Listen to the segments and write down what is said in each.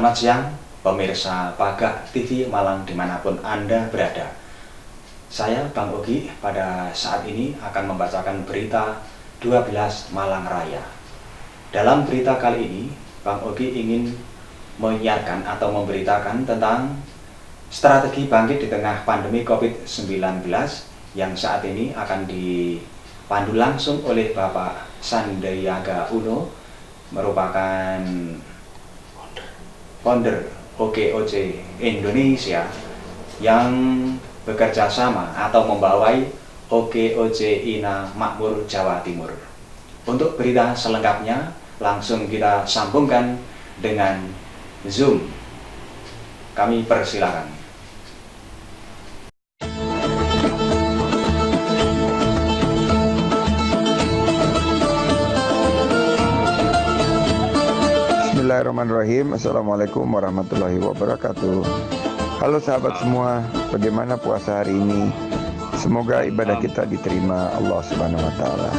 Selamat siang pemirsa Pagak TV Malang dimanapun Anda berada. Saya Bang Ogi pada saat ini akan membacakan berita 12 Malang Raya. Dalam berita kali ini, Bang Ogi ingin menyiarkan atau memberitakan tentang strategi bangkit di tengah pandemi COVID-19 yang saat ini akan dipandu langsung oleh Bapak Sandiaga Uno, merupakan founder OKOC Indonesia yang bekerja sama atau membawai OKOC Ina Makmur Jawa Timur. Untuk berita selengkapnya langsung kita sambungkan dengan Zoom. Kami persilakan. Bismillahirrahmanirrahim. Assalamualaikum warahmatullahi wabarakatuh. Halo sahabat semua, bagaimana puasa hari ini? Semoga ibadah kita diterima Allah Subhanahu wa taala.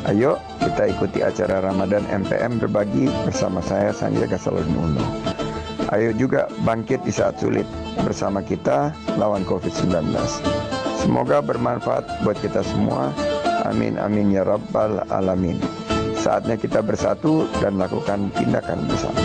Ayo kita ikuti acara Ramadan MPM berbagi bersama saya Sandiaga Uno. Ayo juga bangkit di saat sulit bersama kita lawan COVID-19. Semoga bermanfaat buat kita semua. Amin amin ya rabbal alamin. Saatnya kita bersatu dan lakukan tindakan bersama.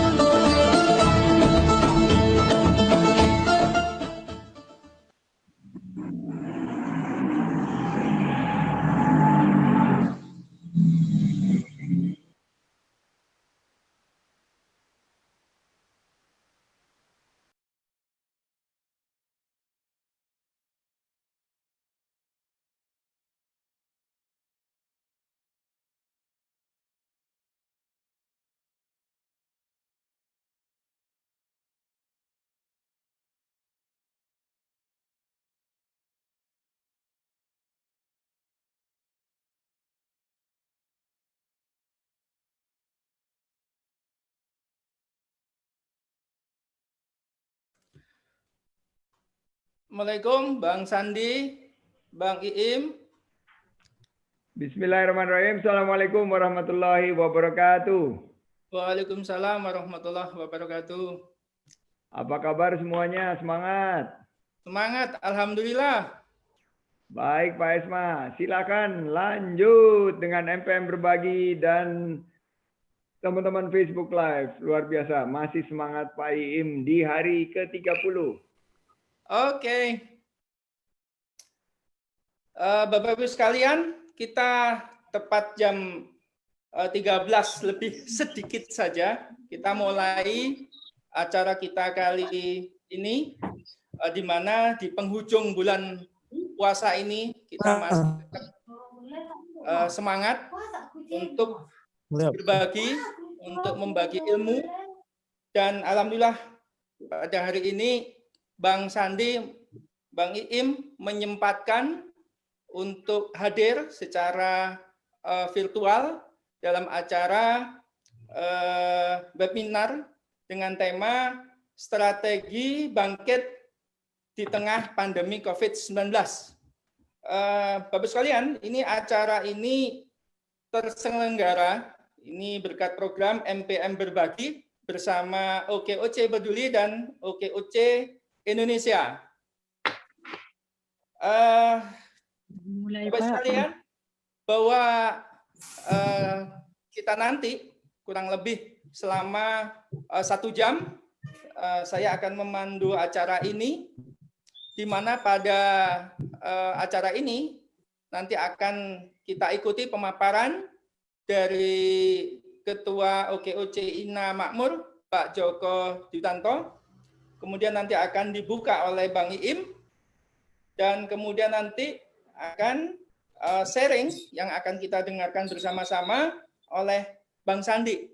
Assalamualaikum Bang Sandi, Bang Iim. Bismillahirrahmanirrahim. Assalamualaikum warahmatullahi wabarakatuh. Waalaikumsalam warahmatullahi wabarakatuh. Apa kabar semuanya? Semangat. Semangat, alhamdulillah. Baik Pak Esma, silakan lanjut dengan MPM berbagi dan teman-teman Facebook Live. Luar biasa, masih semangat Pak Iim di hari ke-30. Oke. Bapak-Ibu sekalian, kita tepat jam 13 lebih sedikit saja. Kita mulai acara kita kali ini, di mana di penghujung bulan puasa ini kita masih semangat untuk berbagi, untuk membagi ilmu, dan alhamdulillah pada hari ini Bang Sandi, Bang Iim menyempatkan untuk hadir secara virtual dalam acara webinar dengan tema strategi bangkit di tengah pandemi COVID-19. Bapak sekalian, ini acara ini terselenggara ini berkat program MPM Berbagi bersama OKOC Peduli dan OKOC Indonesia. Bapak sekalian, bahwa kita nanti kurang lebih selama 1 jam saya akan memandu acara ini, di mana pada acara ini nanti akan kita ikuti pemaparan dari Ketua OKOC Ina Makmur, Pak Joko Dwitanto. Kemudian nanti akan dibuka oleh Bang Iim, dan kemudian nanti akan sharing yang akan kita dengarkan bersama-sama oleh Bang Sandi.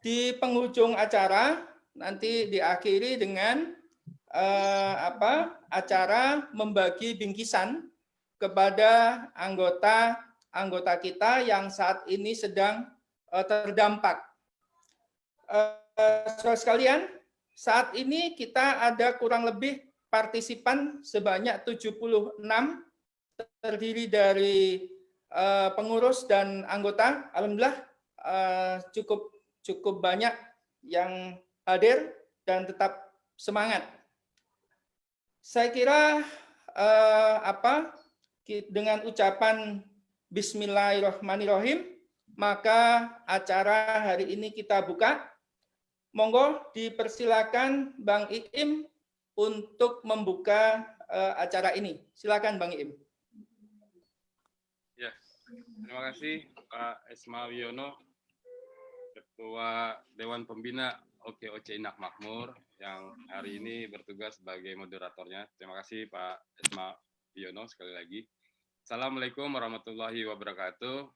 Di penghujung acara nanti diakhiri dengan acara membagi bingkisan kepada anggota kita yang saat ini sedang terdampak. Saudara sekalian, saat ini kita ada kurang lebih partisipan sebanyak 76, terdiri dari pengurus dan anggota. Alhamdulillah cukup banyak yang hadir. dan tetap semangat. Saya kira dengan ucapan Bismillahirrahmanirrahim, maka acara hari ini kita buka. Monggo dipersilakan Bang Iim untuk membuka acara ini. Silakan Bang Iim. Ya, terima kasih Pak Esma Wiono, Ketua Dewan Pembina OKOC Inak Makmur yang hari ini bertugas sebagai moderatornya. Terima kasih Pak Esma Wiono sekali lagi. Assalamualaikum warahmatullahi wabarakatuh.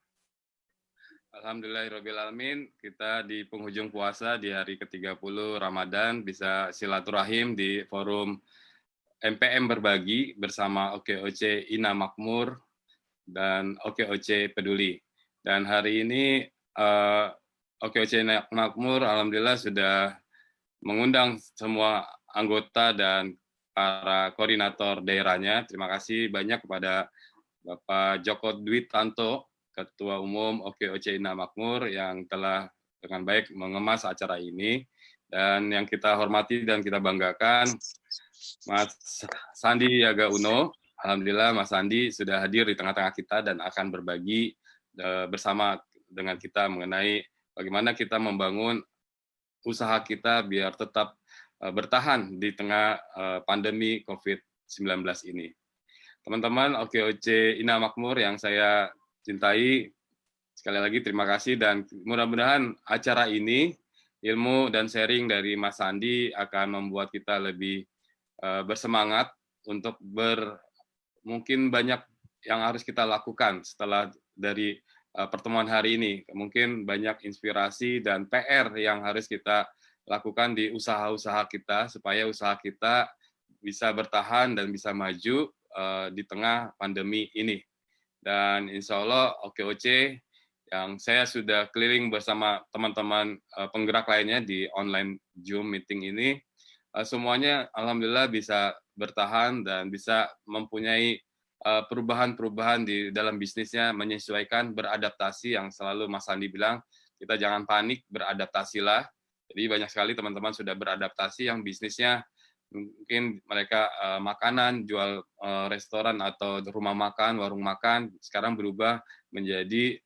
Alhamdulillahirrabbilalamin, kita di penghujung puasa di hari ke-30 Ramadan bisa silaturahim di forum MPM Berbagi bersama OKOC Ina Makmur dan OKOC Peduli. Dan hari ini OKOC Ina Makmur alhamdulillah sudah mengundang semua anggota dan para koordinator daerahnya. Terima kasih banyak kepada Bapak Joko Dwi Tanto, Ketua Umum OKOC Ina Makmur yang telah dengan baik mengemas acara ini, dan yang kita hormati dan kita banggakan Mas Sandiaga Uno. Alhamdulillah Mas Sandi sudah hadir di tengah-tengah kita dan akan berbagi bersama dengan kita mengenai bagaimana kita membangun usaha kita biar tetap bertahan di tengah pandemi COVID-19 ini. Teman-teman OKOC Ina Makmur yang saya cintai, sekali lagi terima kasih, dan mudah-mudahan acara ini, ilmu dan sharing dari Mas Sandi akan membuat kita lebih bersemangat untuk mungkin banyak yang harus kita lakukan setelah dari pertemuan hari ini. Mungkin banyak inspirasi dan PR yang harus kita lakukan di usaha-usaha kita supaya usaha kita bisa bertahan dan bisa maju di tengah pandemi ini. Dan insya Allah OKOC yang saya sudah keliling bersama teman-teman penggerak lainnya di online Zoom meeting ini, semuanya alhamdulillah bisa bertahan dan bisa mempunyai perubahan-perubahan di dalam bisnisnya, menyesuaikan, beradaptasi, yang selalu Mas Sandi bilang, kita jangan panik, beradaptasilah. Jadi banyak sekali teman-teman sudah beradaptasi yang bisnisnya mungkin mereka makanan, jual restoran atau rumah makan, warung makan, sekarang berubah menjadi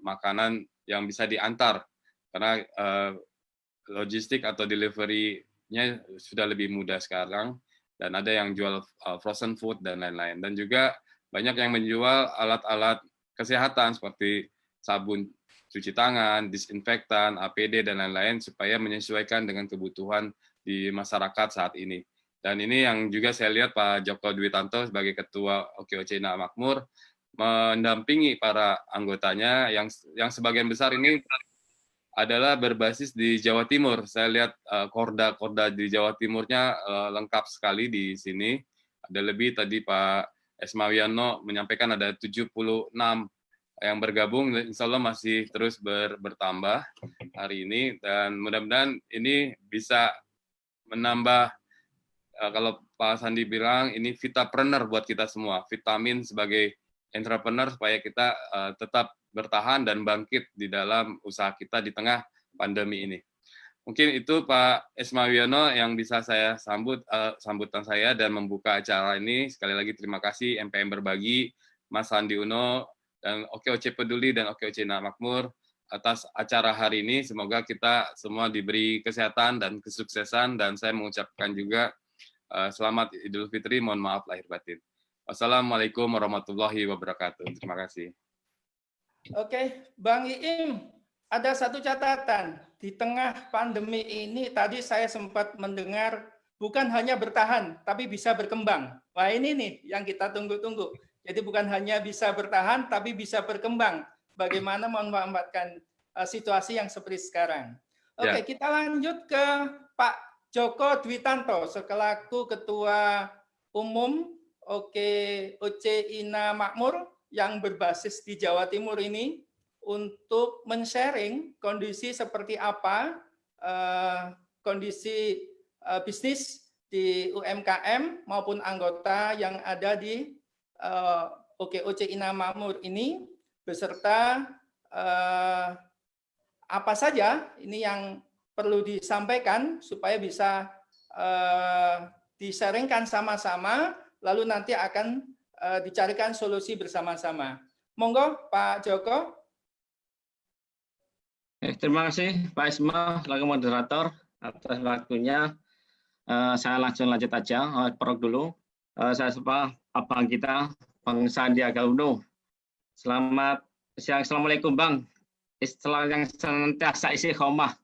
makanan yang bisa diantar, karena logistik atau delivery-nya sudah lebih mudah sekarang, dan ada yang jual frozen food dan lain-lain. Dan juga banyak yang menjual alat-alat kesehatan seperti sabun cuci tangan, disinfektan, APD, dan lain-lain, supaya menyesuaikan dengan kebutuhan di masyarakat saat ini. Dan ini yang juga saya lihat Pak Joko Dwi Tanto sebagai Ketua OKOC Ina Makmur mendampingi para anggotanya yang sebagian besar ini adalah berbasis di Jawa Timur. Saya lihat korda-korda di Jawa Timurnya lengkap sekali di sini. Ada lebih, tadi Pak Esmawiano menyampaikan ada 76 yang bergabung, insya Allah masih terus bertambah hari ini, dan mudah-mudahan ini bisa menambah, kalau Pak Sandi bilang, ini vitapreneur buat kita semua, vitamin sebagai entrepreneur supaya kita tetap bertahan dan bangkit di dalam usaha kita di tengah pandemi ini. Mungkin itu Pak Esmawiono yang bisa saya sambutan saya dan membuka acara ini. Sekali lagi terima kasih MPM Berbagi, Mas Sandi Uno, dan OKOC Peduli dan OKOC Ina Makmur atas acara hari ini. Semoga kita semua diberi kesehatan dan kesuksesan, dan saya mengucapkan juga selamat Idul Fitri, mohon maaf lahir batin. Wassalamualaikum warahmatullahi wabarakatuh. Terima kasih. Oke, Bang Iim, ada satu catatan. Di tengah pandemi ini, tadi saya sempat mendengar bukan hanya bertahan, tapi bisa berkembang. Wah, ini nih yang kita tunggu-tunggu. Jadi bukan hanya bisa bertahan, tapi bisa berkembang. Bagaimana memanfaatkan situasi yang seperti sekarang. Oke, kita lanjut ke Pak Joko Dwi Tanto, selaku Ketua Umum OKOC Ina Makmur yang berbasis di Jawa Timur ini, untuk men-sharing kondisi seperti apa kondisi bisnis di UMKM maupun anggota yang ada di OKOC Ina Makmur ini, beserta apa saja ini yang perlu disampaikan supaya bisa di-sharingkan sama-sama, lalu nanti akan dicarikan solusi bersama-sama. Monggo Pak Joko. Terima kasih Pak Isma selaku moderator atas waktunya. Saya langsung lanjut aja, prolog dulu. Saya sapa abang kita, Bang Sandiaga Uno. Selamat siang, Assalamualaikum Bang. Istilah yang senantiasa istiqomah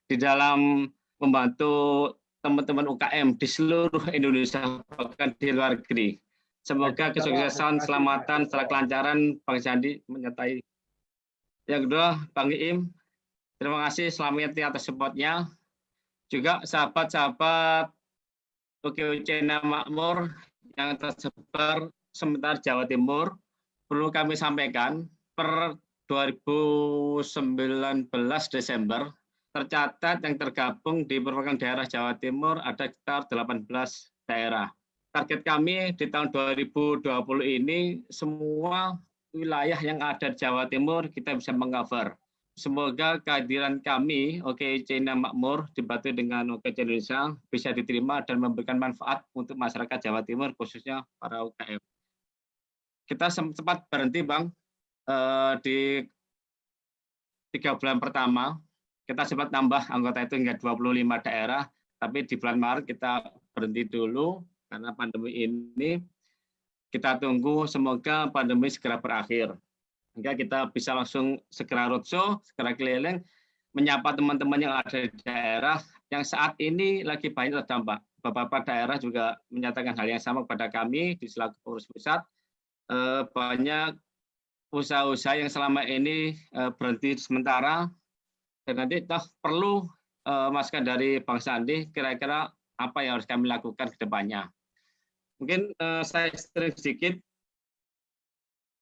di dalam membantu teman-teman UKM di seluruh Indonesia, bahkan di luar negeri. Semoga kesuksesan, keselamatan, serta kelancaran Bang Sandi menyertai. Yang kedua, Bang Iim, terima kasih selamat atas supportnya. Juga sahabat-sahabat OKOC Ina Makmur yang tersebar sementara Jawa Timur, perlu kami sampaikan per 2019 Desember tercatat yang tergabung di perwakilan daerah Jawa Timur ada sekitar 18 daerah. Target kami di tahun 2020 ini semua wilayah yang ada di Jawa Timur kita bisa mengcover. Semoga kehadiran kami OKOC Ina Makmur dibantu dengan OKOC Indonesia bisa diterima dan memberikan manfaat untuk masyarakat Jawa Timur khususnya para UKM. Kita sempat berhenti Bang di 3 bulan pertama, kita sempat nambah anggota itu hingga 25 daerah, tapi di bulan Maret kita berhenti dulu karena pandemi ini. Kita tunggu semoga pandemi segera berakhir. Sehingga kita bisa langsung segera roadshow, segera keliling, menyapa teman-teman yang ada di daerah yang saat ini lagi banyak terdampak. Beberapa daerah juga menyatakan hal yang sama kepada kami di selaku pengurus pusat. Banyak usaha-usaha yang selama ini berhenti sementara, dan nanti perlu masukan dari Bang Sandi, kira-kira apa yang harus kami lakukan ke depannya. Mungkin saya sering sedikit,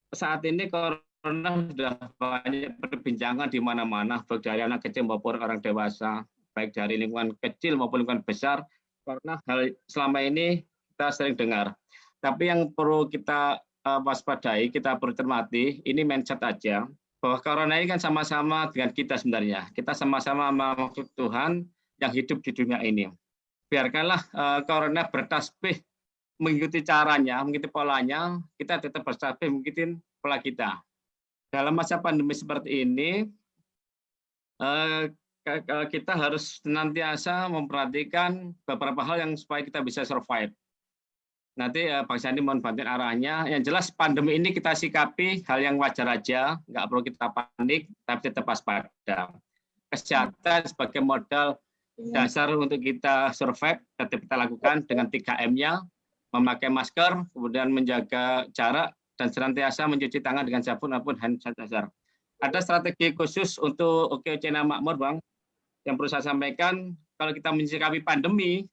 saat ini Corona sudah banyak perbincangan di mana-mana, baik dari anak kecil maupun orang dewasa, baik dari lingkungan kecil maupun lingkungan besar, karena hal selama ini kita sering dengar. Tapi yang perlu kita waspadai, kita perlu cermati, ini mindset aja, bahwa Corona ini kan sama-sama dengan kita sebenarnya. Kita sama-sama makhluk Tuhan yang hidup di dunia ini. Biarkanlah Corona bertasbih mengikuti caranya, mengikuti polanya, kita tetap bertasbih mengikuti pola kita. Dalam masa pandemi seperti ini, kita harus senantiasa memperhatikan beberapa hal yang supaya kita bisa survive. Nanti Bang Sandi mohon bantuin arahnya. Yang jelas pandemi ini kita sikapi hal yang wajar aja, nggak perlu kita panik, tapi tetap waspada. Kesehatan sebagai modal dasar untuk kita survive, tetap kita lakukan dengan 3M-nya, memakai masker, kemudian menjaga jarak, dan senantiasa mencuci tangan dengan sabun maupun hand sanitizer. Ada strategi khusus untuk OKOC Ina Makmur, Bang, yang perlu saya sampaikan. Kalau kita menyikapi pandemi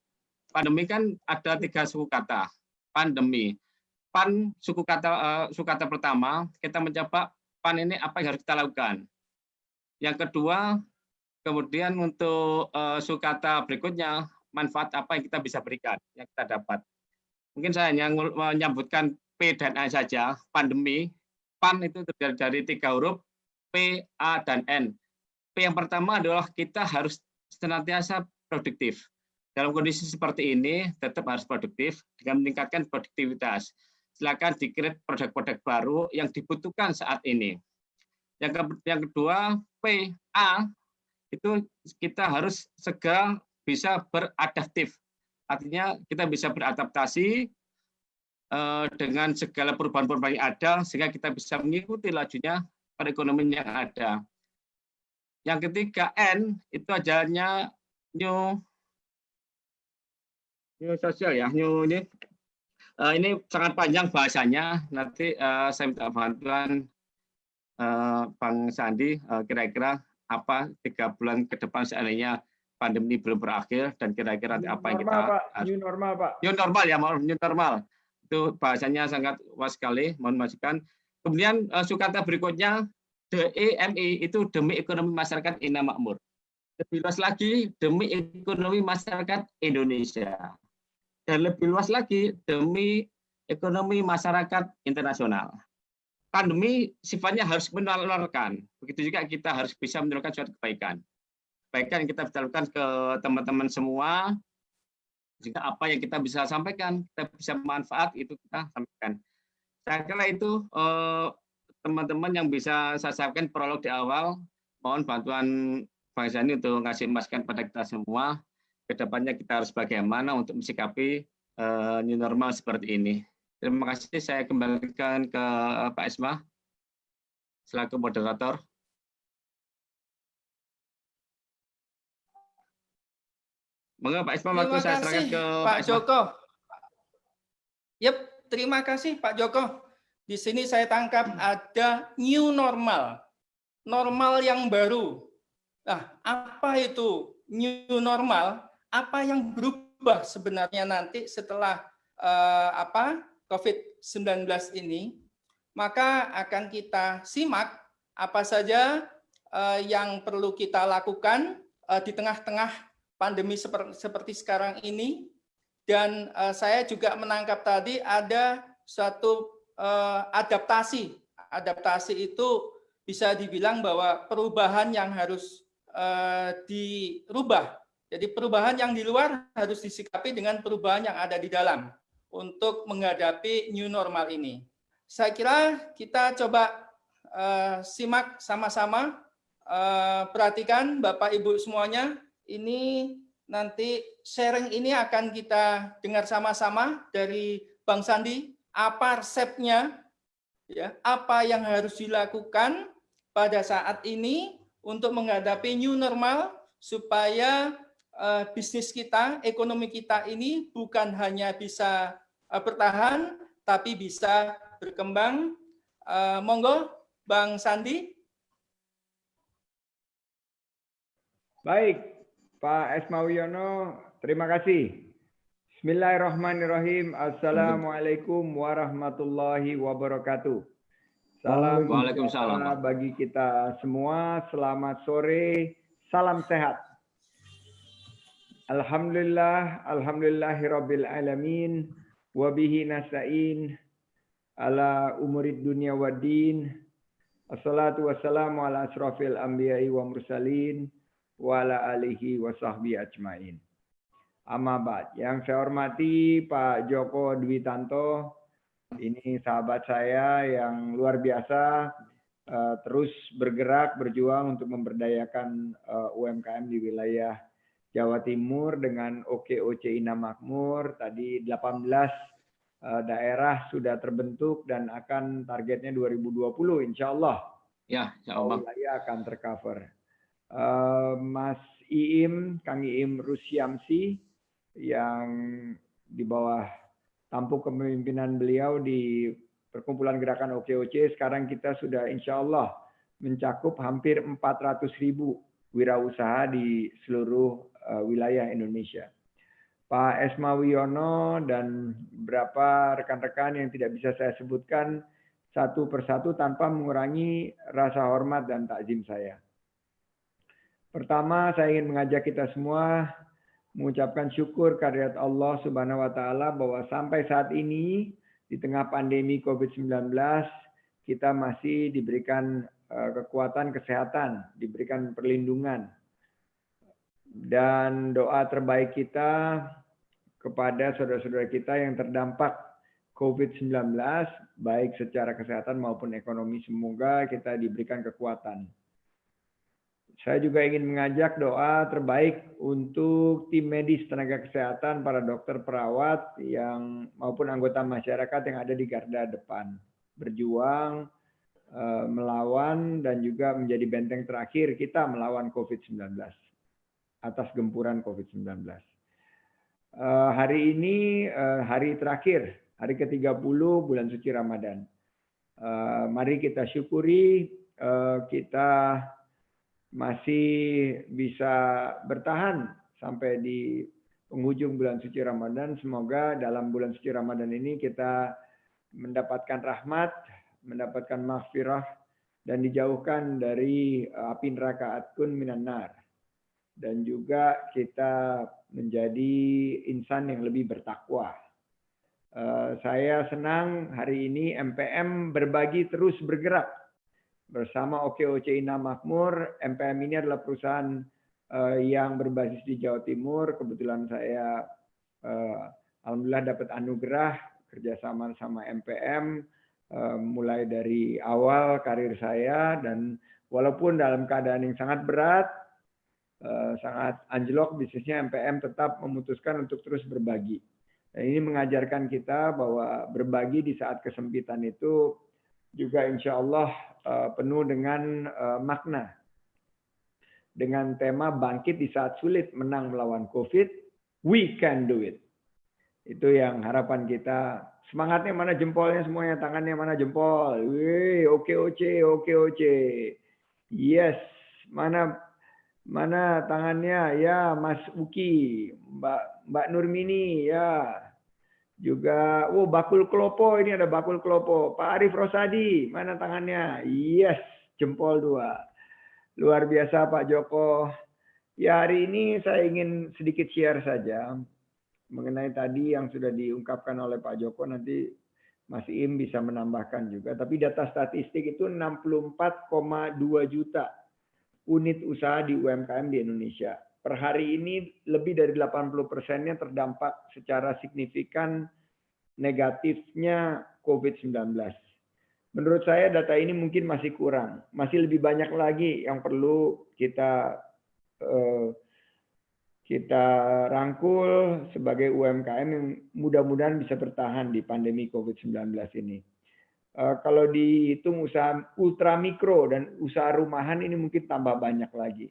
kan ada 3 suku kata. Pandemi. Pan suku kata pertama, kita mencoba pan ini apa yang harus kita lakukan. Yang kedua, kemudian untuk suku kata berikutnya, manfaat apa yang kita bisa berikan, yang kita dapat. Mungkin saya hanya menyambutkan P dan A saja, pandemi. Pan itu terdiri dari 3 huruf, P, A, dan N. P yang pertama adalah kita harus senantiasa produktif. Dalam kondisi seperti ini, tetap harus produktif dengan meningkatkan produktivitas. Silakan di-create produk-produk baru yang dibutuhkan saat ini. Yang kedua, P, A, itu kita harus segera bisa beradaptif. Artinya kita bisa beradaptasi dengan segala perubahan-perubahan yang ada, sehingga kita bisa mengikuti lajunya perekonomian yang ada. Yang ketiga, N, itu ajalnya new sosial ya, new ini sangat panjang bahasanya. Nanti saya minta bantuan Bang Sandi, kira-kira apa 3 bulan ke depan seandainya pandemi belum berakhir, dan kira-kira apa yang kita new normal, Pak. New normal ya, new normal. Itu bahasanya sangat luas sekali, mohon masukan. Kemudian sukata berikutnya, DEMI, itu demi ekonomi masyarakat Ina Makmur. Lebih luas lagi, demi ekonomi masyarakat Indonesia. Dan lebih luas lagi, demi ekonomi masyarakat internasional. Pandemi sifatnya harus menularkan. Begitu juga kita harus bisa menularkan suatu kebaikan. kebaikan kita salurkan ke teman-teman semua. Juga apa yang kita bisa sampaikan, kita bisa manfaat itu kita sampaikan. Saya kira itu teman-teman yang bisa saya sampaikan prolog di awal. Mohon bantuan Bang Zani untuk ngasih masukan pada kita semua. Kedepannya kita harus bagaimana untuk mensikapi new normal seperti ini. Terima kasih. Saya kembalikan ke Pak Isma selaku moderator. Monggo Pak Isma, waktu saya serahkan ke Pak Joko. Yep, terima kasih Pak Joko. Di sini saya tangkap ada new normal, normal yang baru. Nah, apa itu new normal? Apa yang berubah sebenarnya nanti setelah COVID-19 ini? Maka akan kita simak apa saja yang perlu kita lakukan di tengah-tengah pandemi seperti sekarang ini. Dan saya juga menangkap tadi ada suatu adaptasi. Adaptasi itu bisa dibilang bahwa perubahan yang harus dirubah. Jadi perubahan yang di luar harus disikapi dengan perubahan yang ada di dalam untuk menghadapi new normal ini. Saya kira kita coba simak sama-sama, perhatikan Bapak Ibu semuanya. Ini nanti sharing ini akan kita dengar sama-sama dari Bang Sandi, apa resepnya, ya, apa yang harus dilakukan pada saat ini untuk menghadapi new normal supaya bisnis kita, ekonomi kita ini bukan hanya bisa bertahan, tapi bisa berkembang. Monggo, Bang Sandi. Baik, Pak Esma Wiono, terima kasih. Bismillahirrahmanirrahim. Assalamualaikum warahmatullahi wabarakatuh. Salam Waalaikumsalam. bagi kita semua. Selamat sore. Salam sehat. Alhamdulillah, alhamdulillahirabbil alamin. Wa bihi nasta'in ala umurid dunya waddin. Assalatu wassalamu ala asrofil anbiya'i wa mursalin wa ala alihi wa sahbihi ajmain. Amma ba'd. Yang saya hormati Pak Joko Dwi Tanto, ini sahabat saya yang luar biasa, terus bergerak, berjuang untuk memberdayakan UMKM di wilayah Jawa Timur dengan OKOC Ina Makmur. Tadi 18 daerah sudah terbentuk dan akan targetnya 2020 insya Allah. Ya, insya Allah. Wilayah akan tercover. Mas Iim, Kang Iim Rusyamsi yang di bawah tampuk kepemimpinan beliau di Perkumpulan Gerakan OKOC, sekarang kita sudah insya Allah mencakup hampir 400.000 wirausaha di seluruh wilayah Indonesia. Pak Esma Wiono dan beberapa rekan-rekan yang tidak bisa saya sebutkan satu persatu tanpa mengurangi rasa hormat dan takzim saya. Pertama, saya ingin mengajak kita semua mengucapkan syukur kehadirat Allah Subhanahu wa taala bahwa sampai saat ini di tengah pandemi COVID-19 kita masih diberikan kekuatan kesehatan, diberikan perlindungan. Dan doa terbaik kita kepada saudara-saudara kita yang terdampak COVID-19 baik secara kesehatan maupun ekonomi, semoga kita diberikan kekuatan. Saya juga ingin mengajak doa terbaik untuk tim medis, tenaga kesehatan, para dokter, perawat, yang maupun anggota masyarakat yang ada di garda depan. Berjuang, melawan, dan juga menjadi benteng terakhir kita melawan COVID-19. Atas gempuran COVID-19. Hari ini hari terakhir, hari ke-30 bulan suci Ramadan. Mari kita syukuri kita masih bisa bertahan sampai di penghujung bulan suci Ramadan. Semoga dalam bulan suci Ramadan ini kita mendapatkan rahmat, mendapatkan maghfirah, dan dijauhkan dari api neraka atkun minan nar. Dan juga kita menjadi insan yang lebih bertakwa. Saya senang hari ini MPM berbagi terus bergerak. Bersama OKOC Ina Makmur, MPM ini adalah perusahaan yang berbasis di Jawa Timur. Kebetulan saya alhamdulillah dapat anugerah kerjasama sama MPM mulai dari awal karir saya, dan walaupun dalam keadaan yang sangat berat, sangat anjlok bisnisnya, MPM tetap memutuskan untuk terus berbagi. Dan ini mengajarkan kita bahwa berbagi di saat kesempitan itu juga insya Allah penuh dengan makna. Dengan tema bangkit di saat sulit, menang melawan COVID, we can do it. Itu yang harapan kita. Semangatnya mana jempolnya semuanya, tangannya mana jempol. Wih, oke oke. Yes, mana tangannya ya Mas Uki, Mbak Nurmini ya. Juga bakul kelopo, ini ada bakul kelopo. Pak Arif Rosadi, mana tangannya? Yes, jempol 2. Luar biasa Pak Joko. Ya, hari ini saya ingin sedikit share saja mengenai tadi yang sudah diungkapkan oleh Pak Joko, nanti Mas Im bisa menambahkan juga. Tapi data statistik itu 64,2 juta unit usaha di UMKM di Indonesia. Per hari ini lebih dari 80%-nya terdampak secara signifikan negatifnya COVID-19. Menurut saya data ini mungkin masih kurang. Masih lebih banyak lagi yang perlu kita rangkul sebagai UMKM yang mudah-mudahan bisa bertahan di pandemi COVID-19 ini. Kalau dihitung usaha ultramikro dan usaha rumahan ini mungkin tambah banyak lagi.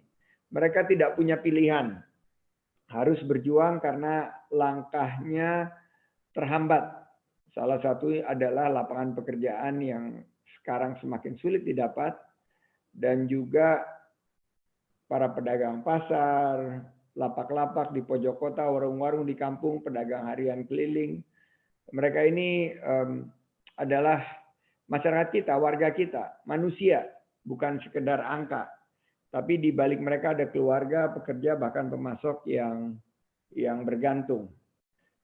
Mereka tidak punya pilihan. Harus berjuang karena langkahnya terhambat. Salah satu adalah lapangan pekerjaan yang sekarang semakin sulit didapat, dan juga para pedagang pasar, lapak-lapak di pojok kota, warung-warung di kampung, pedagang harian keliling. Mereka ini adalah masyarakat kita, warga kita, manusia, bukan sekedar angka. Tapi di balik mereka ada keluarga, pekerja, bahkan pemasok yang bergantung.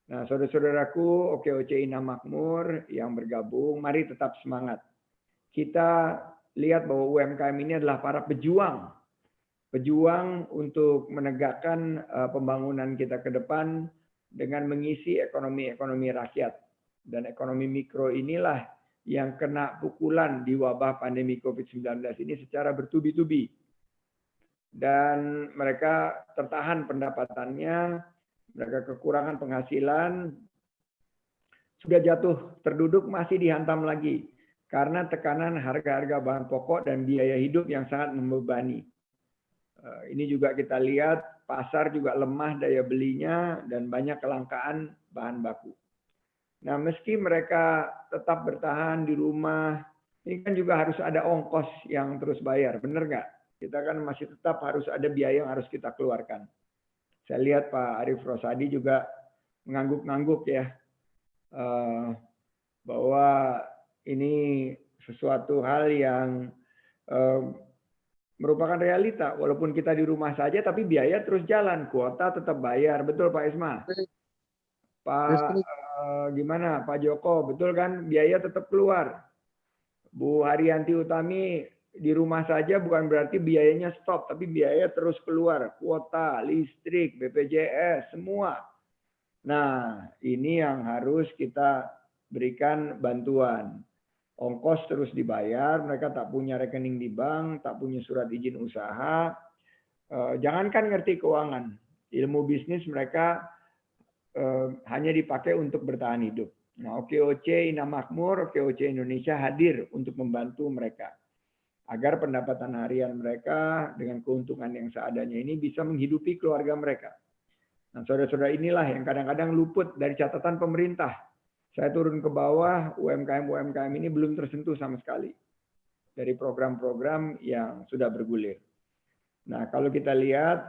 Nah, saudara-saudaraku, OKOC Ina Makmur yang bergabung, mari tetap semangat. Kita lihat bahwa UMKM ini adalah para pejuang untuk menegakkan pembangunan kita ke depan dengan mengisi ekonomi rakyat. Dan ekonomi mikro inilah yang kena pukulan di wabah pandemi COVID-19 ini secara bertubi-tubi. Dan mereka tertahan pendapatannya, mereka kekurangan penghasilan, sudah jatuh terduduk masih dihantam lagi karena tekanan harga-harga bahan pokok dan biaya hidup yang sangat membebani. Ini juga kita lihat pasar juga lemah daya belinya dan banyak kelangkaan bahan baku. Nah, meski mereka tetap bertahan di rumah, ini kan juga harus ada ongkos yang terus bayar, benar nggak? Kita kan masih tetap harus ada biaya yang harus kita keluarkan. Saya lihat Pak Arif Rosadi juga mengangguk-angguk ya, bahwa ini sesuatu hal yang merupakan realita. Walaupun kita di rumah saja, tapi biaya terus jalan, kuota tetap bayar. Betul Pak Isma? Pak gimana Pak Joko? Betul kan? Biaya tetap keluar. Bu Haryanti Utami, di rumah saja bukan berarti biayanya stop, tapi biaya terus keluar. Kuota, listrik, BPJS, semua. Nah, ini yang harus kita berikan bantuan. Ongkos terus dibayar, mereka tak punya rekening di bank, tak punya surat izin usaha. Jangankan ngerti keuangan, ilmu bisnis mereka hanya dipakai untuk bertahan hidup. Nah, OKOC Ina Makmur, OKOC Indonesia hadir untuk membantu mereka agar pendapatan harian mereka dengan keuntungan yang seadanya ini bisa menghidupi keluarga mereka. Nah, saudara-saudara inilah yang kadang-kadang luput dari catatan pemerintah. Saya turun ke bawah, UMKM ini belum tersentuh sama sekali dari program-program yang sudah bergulir. Nah, kalau kita lihat,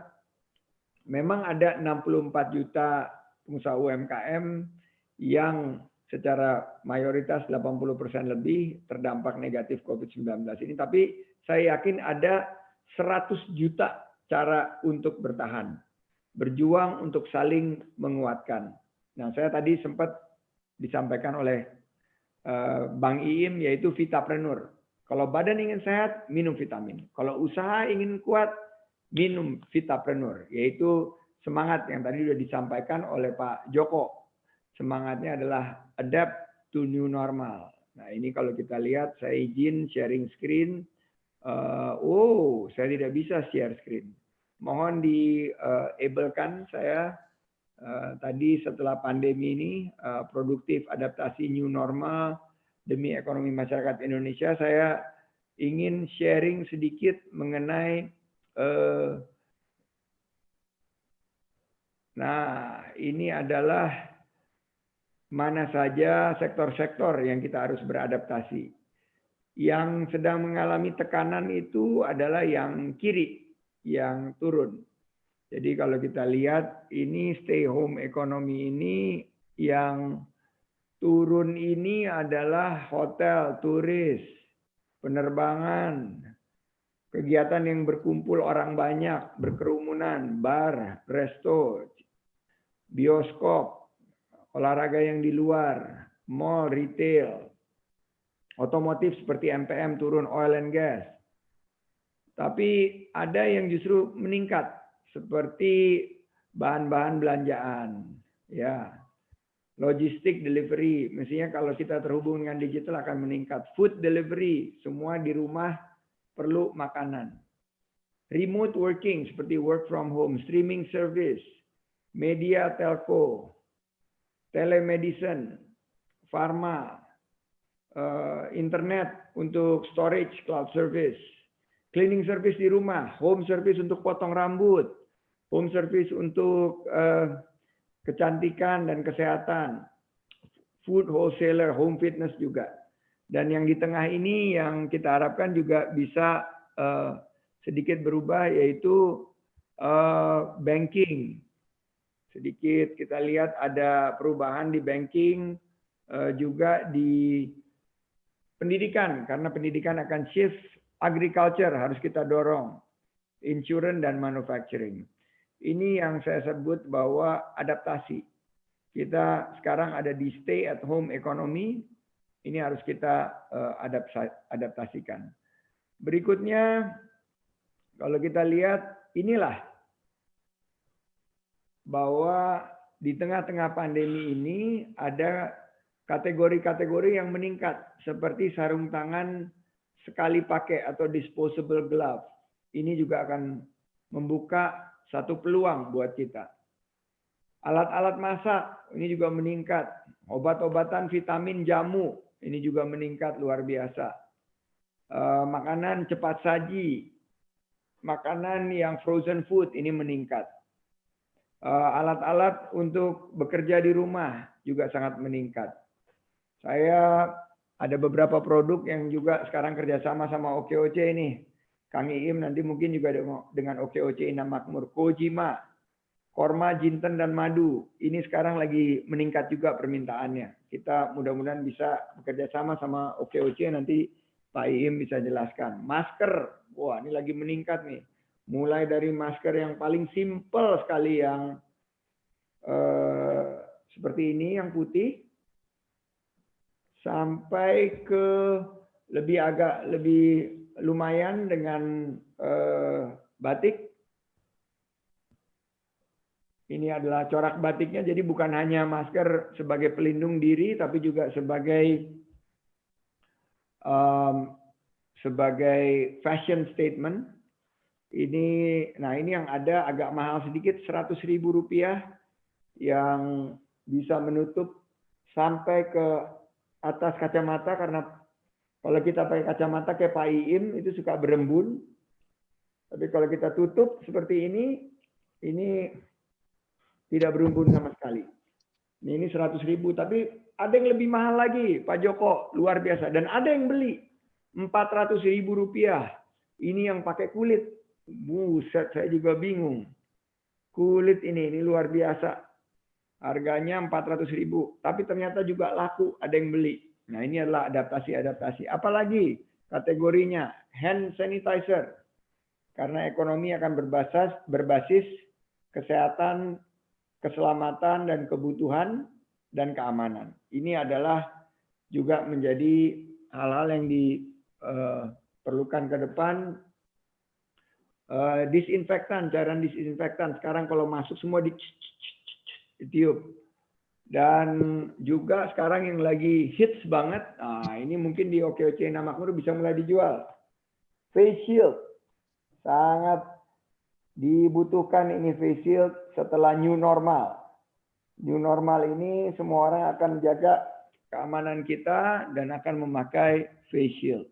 memang ada 64 juta pengusaha UMKM yang secara mayoritas 80% lebih terdampak negatif COVID-19 ini. Tapi saya yakin ada 100 juta cara untuk bertahan. Berjuang untuk saling menguatkan. Nah, saya tadi sempat disampaikan oleh Bang Iim, yaitu Vitapreneur. Kalau badan ingin sehat, minum vitamin. Kalau usaha ingin kuat, minum Vitapreneur, yaitu semangat yang tadi sudah disampaikan oleh Pak Joko. Semangatnya adalah adapt to new normal. Nah, ini kalau kita lihat, saya izin sharing screen. Saya tidak bisa share screen. Mohon di-ablekan saya. Tadi setelah pandemi ini, produktif adaptasi new normal demi ekonomi masyarakat Indonesia, saya ingin sharing sedikit mengenai ini adalah mana saja sektor-sektor yang kita harus beradaptasi. Yang sedang mengalami tekanan itu adalah yang kiri, yang turun. Jadi kalau kita lihat ini stay home economy ini, yang turun ini adalah hotel, turis, penerbangan, kegiatan yang berkumpul orang banyak, berkerumunan, bar, resto, bioskop, olahraga yang di luar, mall, retail, otomotif seperti MPM turun, oil and gas. Tapi ada yang justru meningkat, seperti bahan-bahan belanjaan, ya, logistik delivery. Mestinya kalau kita terhubung dengan digital akan meningkat. Food delivery, semua di rumah perlu makanan. Remote working seperti work from home, streaming service, media telco, telemedicine, pharma, internet untuk storage, cloud service, cleaning service di rumah, home service untuk potong rambut, home service untuk kecantikan dan kesehatan, food wholesaler, home fitness juga. Dan yang di tengah ini yang kita harapkan juga bisa sedikit berubah, yaitu banking. Sedikit kita lihat ada perubahan di banking, juga di pendidikan, karena pendidikan akan shift. Agriculture harus kita dorong, insurance dan manufacturing. Ini yang saya sebut bahwa adaptasi. Kita sekarang ada di stay at home economy, ini harus kita adaptasikan. Berikutnya, kalau kita lihat, inilah bahwa di tengah-tengah pandemi ini ada kategori-kategori yang meningkat, seperti sarung tangan sekali pakai atau disposable glove. Ini juga akan membuka satu peluang buat kita. Alat-alat masak ini juga meningkat. Obat-obatan, vitamin, jamu ini juga meningkat luar biasa. Makanan cepat saji, makanan yang frozen food ini meningkat. Alat-alat untuk bekerja di rumah juga sangat meningkat. Saya ada beberapa produk yang juga sekarang kerjasama sama OKOC ini. Kang Iim nanti mungkin juga dengan OKOC Ina Makmur. Kojima, korma, jinten, dan madu. Ini sekarang lagi meningkat juga permintaannya. Kita mudah-mudahan bisa bekerja sama sama OKOC, nanti Pak Iim bisa jelaskan. Masker, wah ini lagi meningkat nih. Mulai dari masker yang paling simple sekali yang seperti ini, yang putih, sampai ke lebih lumayan dengan batik. Ini adalah corak batiknya, jadi bukan hanya masker sebagai pelindung diri, tapi juga sebagai fashion statement. Ini yang ada agak mahal sedikit, Rp100.000 yang bisa menutup sampai ke atas kacamata, karena kalau kita pakai kacamata kayak Pak Iim itu suka berembun. Tapi kalau kita tutup seperti ini tidak berembun sama sekali. Ini 100.000, tapi ada yang lebih mahal lagi, Pak Joko, luar biasa. Dan ada yang beli Rp400.000. Ini yang pakai kulit. Buset, saya juga bingung. Kulit ini luar biasa. Harganya 400.000, tapi ternyata juga laku, ada yang beli. Nah, ini adalah adaptasi. Apalagi kategorinya hand sanitizer. Karena ekonomi akan berbasis kesehatan, keselamatan, dan kebutuhan, dan keamanan. Ini adalah juga menjadi hal-hal yang diperlukan ke depan Disinfektan, cairan disinfektan. Sekarang kalau masuk semua ditiup. Dan juga sekarang yang lagi hits banget, nah ini mungkin di OKOC Ina Makmur bisa mulai dijual. Face shield. Sangat dibutuhkan ini face shield setelah new normal. New normal ini semua orang akan jaga keamanan kita dan akan memakai face shield.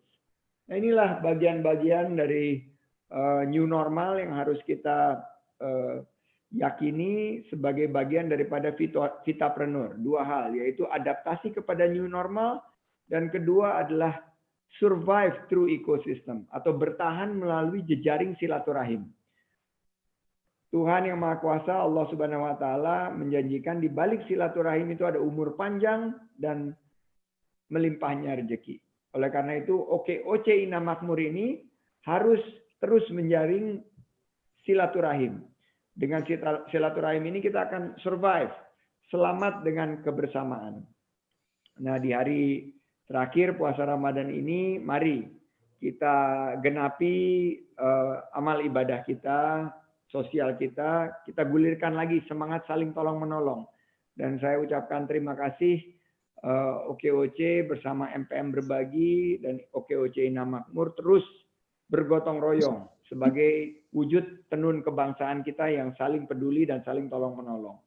Nah inilah bagian-bagian dari new normal yang harus kita yakini sebagai bagian daripada vitapreneur. Dua hal, yaitu adaptasi kepada new normal, dan kedua adalah survive through ecosystem atau bertahan melalui jejaring silaturahim. Tuhan yang Maha Kuasa, Allah Subhanahu wa taala menjanjikan di balik silaturahim itu ada umur panjang dan melimpahnya rezeki. Oleh karena itu, OKOC Ina Makmur ini harus terus menjaring silaturahim. Dengan silaturahim ini kita akan survive, selamat dengan kebersamaan. Nah, di hari terakhir puasa Ramadan ini, mari kita genapi amal ibadah kita, sosial kita gulirkan lagi semangat saling tolong menolong. Dan saya ucapkan terima kasih OKOC bersama MPM Berbagi dan OKOC Ina Makmur terus bergotong royong sebagai wujud tenun kebangsaan kita yang saling peduli dan saling tolong menolong.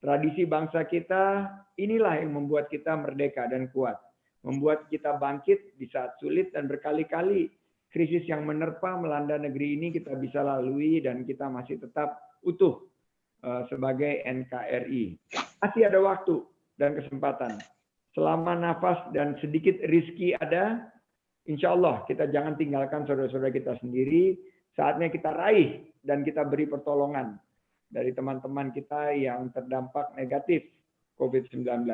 Tradisi bangsa kita inilah yang membuat kita merdeka dan kuat, membuat kita bangkit di saat sulit, dan berkali-kali krisis yang menerpa melanda negeri ini kita bisa lalui dan kita masih tetap utuh sebagai NKRI. Masih ada waktu dan kesempatan. Selama nafas dan sedikit rizki ada, insya Allah kita jangan tinggalkan saudara-saudara kita sendiri. Saatnya kita raih dan kita beri pertolongan dari teman-teman kita yang terdampak negatif COVID-19.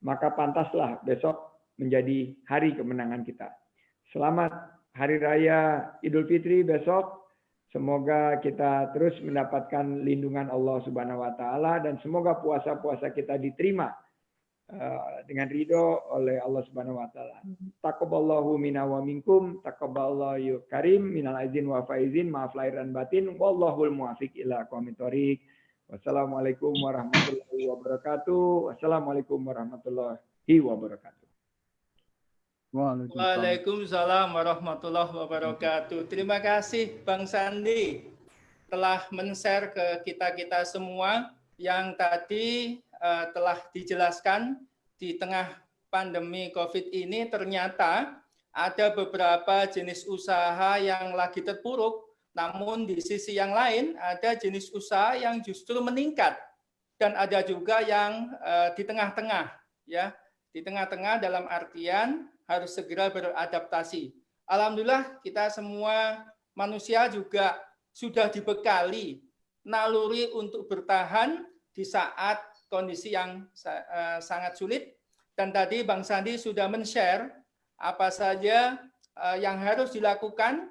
Maka pantaslah besok menjadi hari kemenangan kita. Selamat Hari Raya Idul Fitri besok. Semoga kita terus mendapatkan lindungan Allah Subhanahu wa taala dan semoga puasa-puasa kita diterima dengan ridho oleh Allah Subhanahu wa taala. Taqabbalallahu minna wa minkum, taqabbalallahu karim minal aizin wa faizin, maaf lahir dan batin, wallahul muwaffiq ila aqwamit thoriq. Wassalamualaikum warahmatullahi wabarakatuh. Wassalamualaikum warahmatullahi wabarakatuh. Waalaikumsalam warahmatullahi wabarakatuh. Terima kasih Bang Sandi telah men-share ke kita-kita semua yang tadi telah dijelaskan di tengah pandemi COVID ini ternyata ada beberapa jenis usaha yang lagi terpuruk, namun di sisi yang lain ada jenis usaha yang justru meningkat dan ada juga yang di tengah-tengah, ya, di tengah-tengah dalam artian harus segera beradaptasi. Alhamdulillah kita semua manusia juga sudah dibekali naluri untuk bertahan di saat kondisi yang sangat sulit, dan tadi Bang Sandi sudah men-share apa saja yang harus dilakukan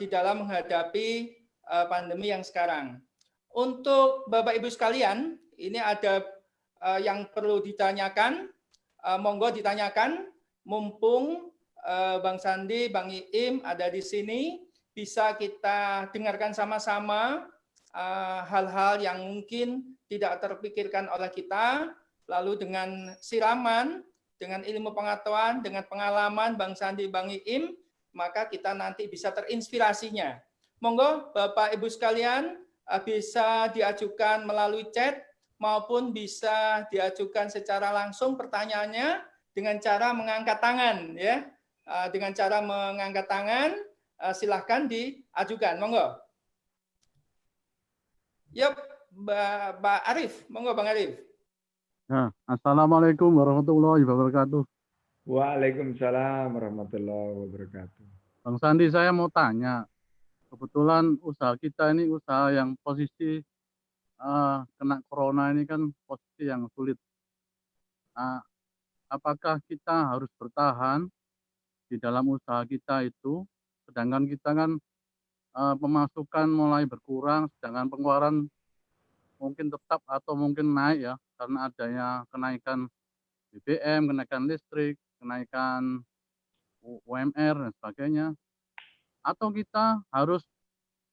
di dalam menghadapi pandemi yang sekarang. Untuk Bapak Ibu sekalian, ini ada yang perlu ditanyakan, monggo ditanyakan, mumpung Bang Sandi, Bang Iim ada di sini, bisa kita dengarkan sama-sama hal-hal yang mungkin tidak terpikirkan oleh kita, lalu dengan siraman, dengan ilmu pengetahuan, dengan pengalaman Bang Sandi, Bang Iim, maka kita nanti bisa terinspirasinya. Monggo Bapak Ibu sekalian bisa diajukan melalui chat maupun bisa diajukan secara langsung pertanyaannya dengan cara mengangkat tangan, ya. Dengan cara mengangkat tangan, silahkan diajukan, monggo. Yuk, Mbak Arif, monggo Bang Arif. Ya, Assalamualaikum warahmatullahi wabarakatuh. Waalaikumsalam warahmatullahi wabarakatuh. Bang Sandi, saya mau tanya, kebetulan usaha kita ini usaha yang posisi kena corona ini kan posisi yang sulit. Apakah kita harus bertahan di dalam usaha kita itu, sedangkan kita kan pemasukan mulai berkurang, sedangkan pengeluaran mungkin tetap atau mungkin naik ya, karena adanya kenaikan BBM, kenaikan listrik, kenaikan UMR dan sebagainya. Atau kita harus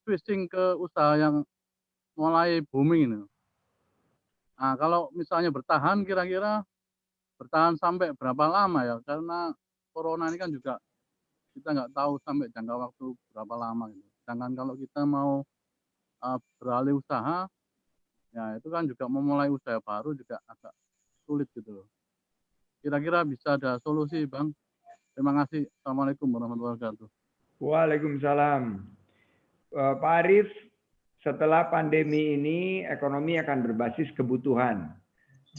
switching ke usaha yang mulai booming ini. Nah, kalau misalnya bertahan, kira-kira bertahan sampai berapa lama ya? Karena corona ini kan juga kita nggak tahu sampai jangka waktu berapa lama gitu. Sedangkan kalau kita mau beralih usaha, ya itu kan juga memulai usaha baru juga agak sulit gitu loh. Kira-kira bisa ada solusi, Bang? Terima kasih. Assalamualaikum warahmatullahi wabarakatuh. Waalaikumsalam. Pak Arif, setelah pandemi ini ekonomi akan berbasis kebutuhan.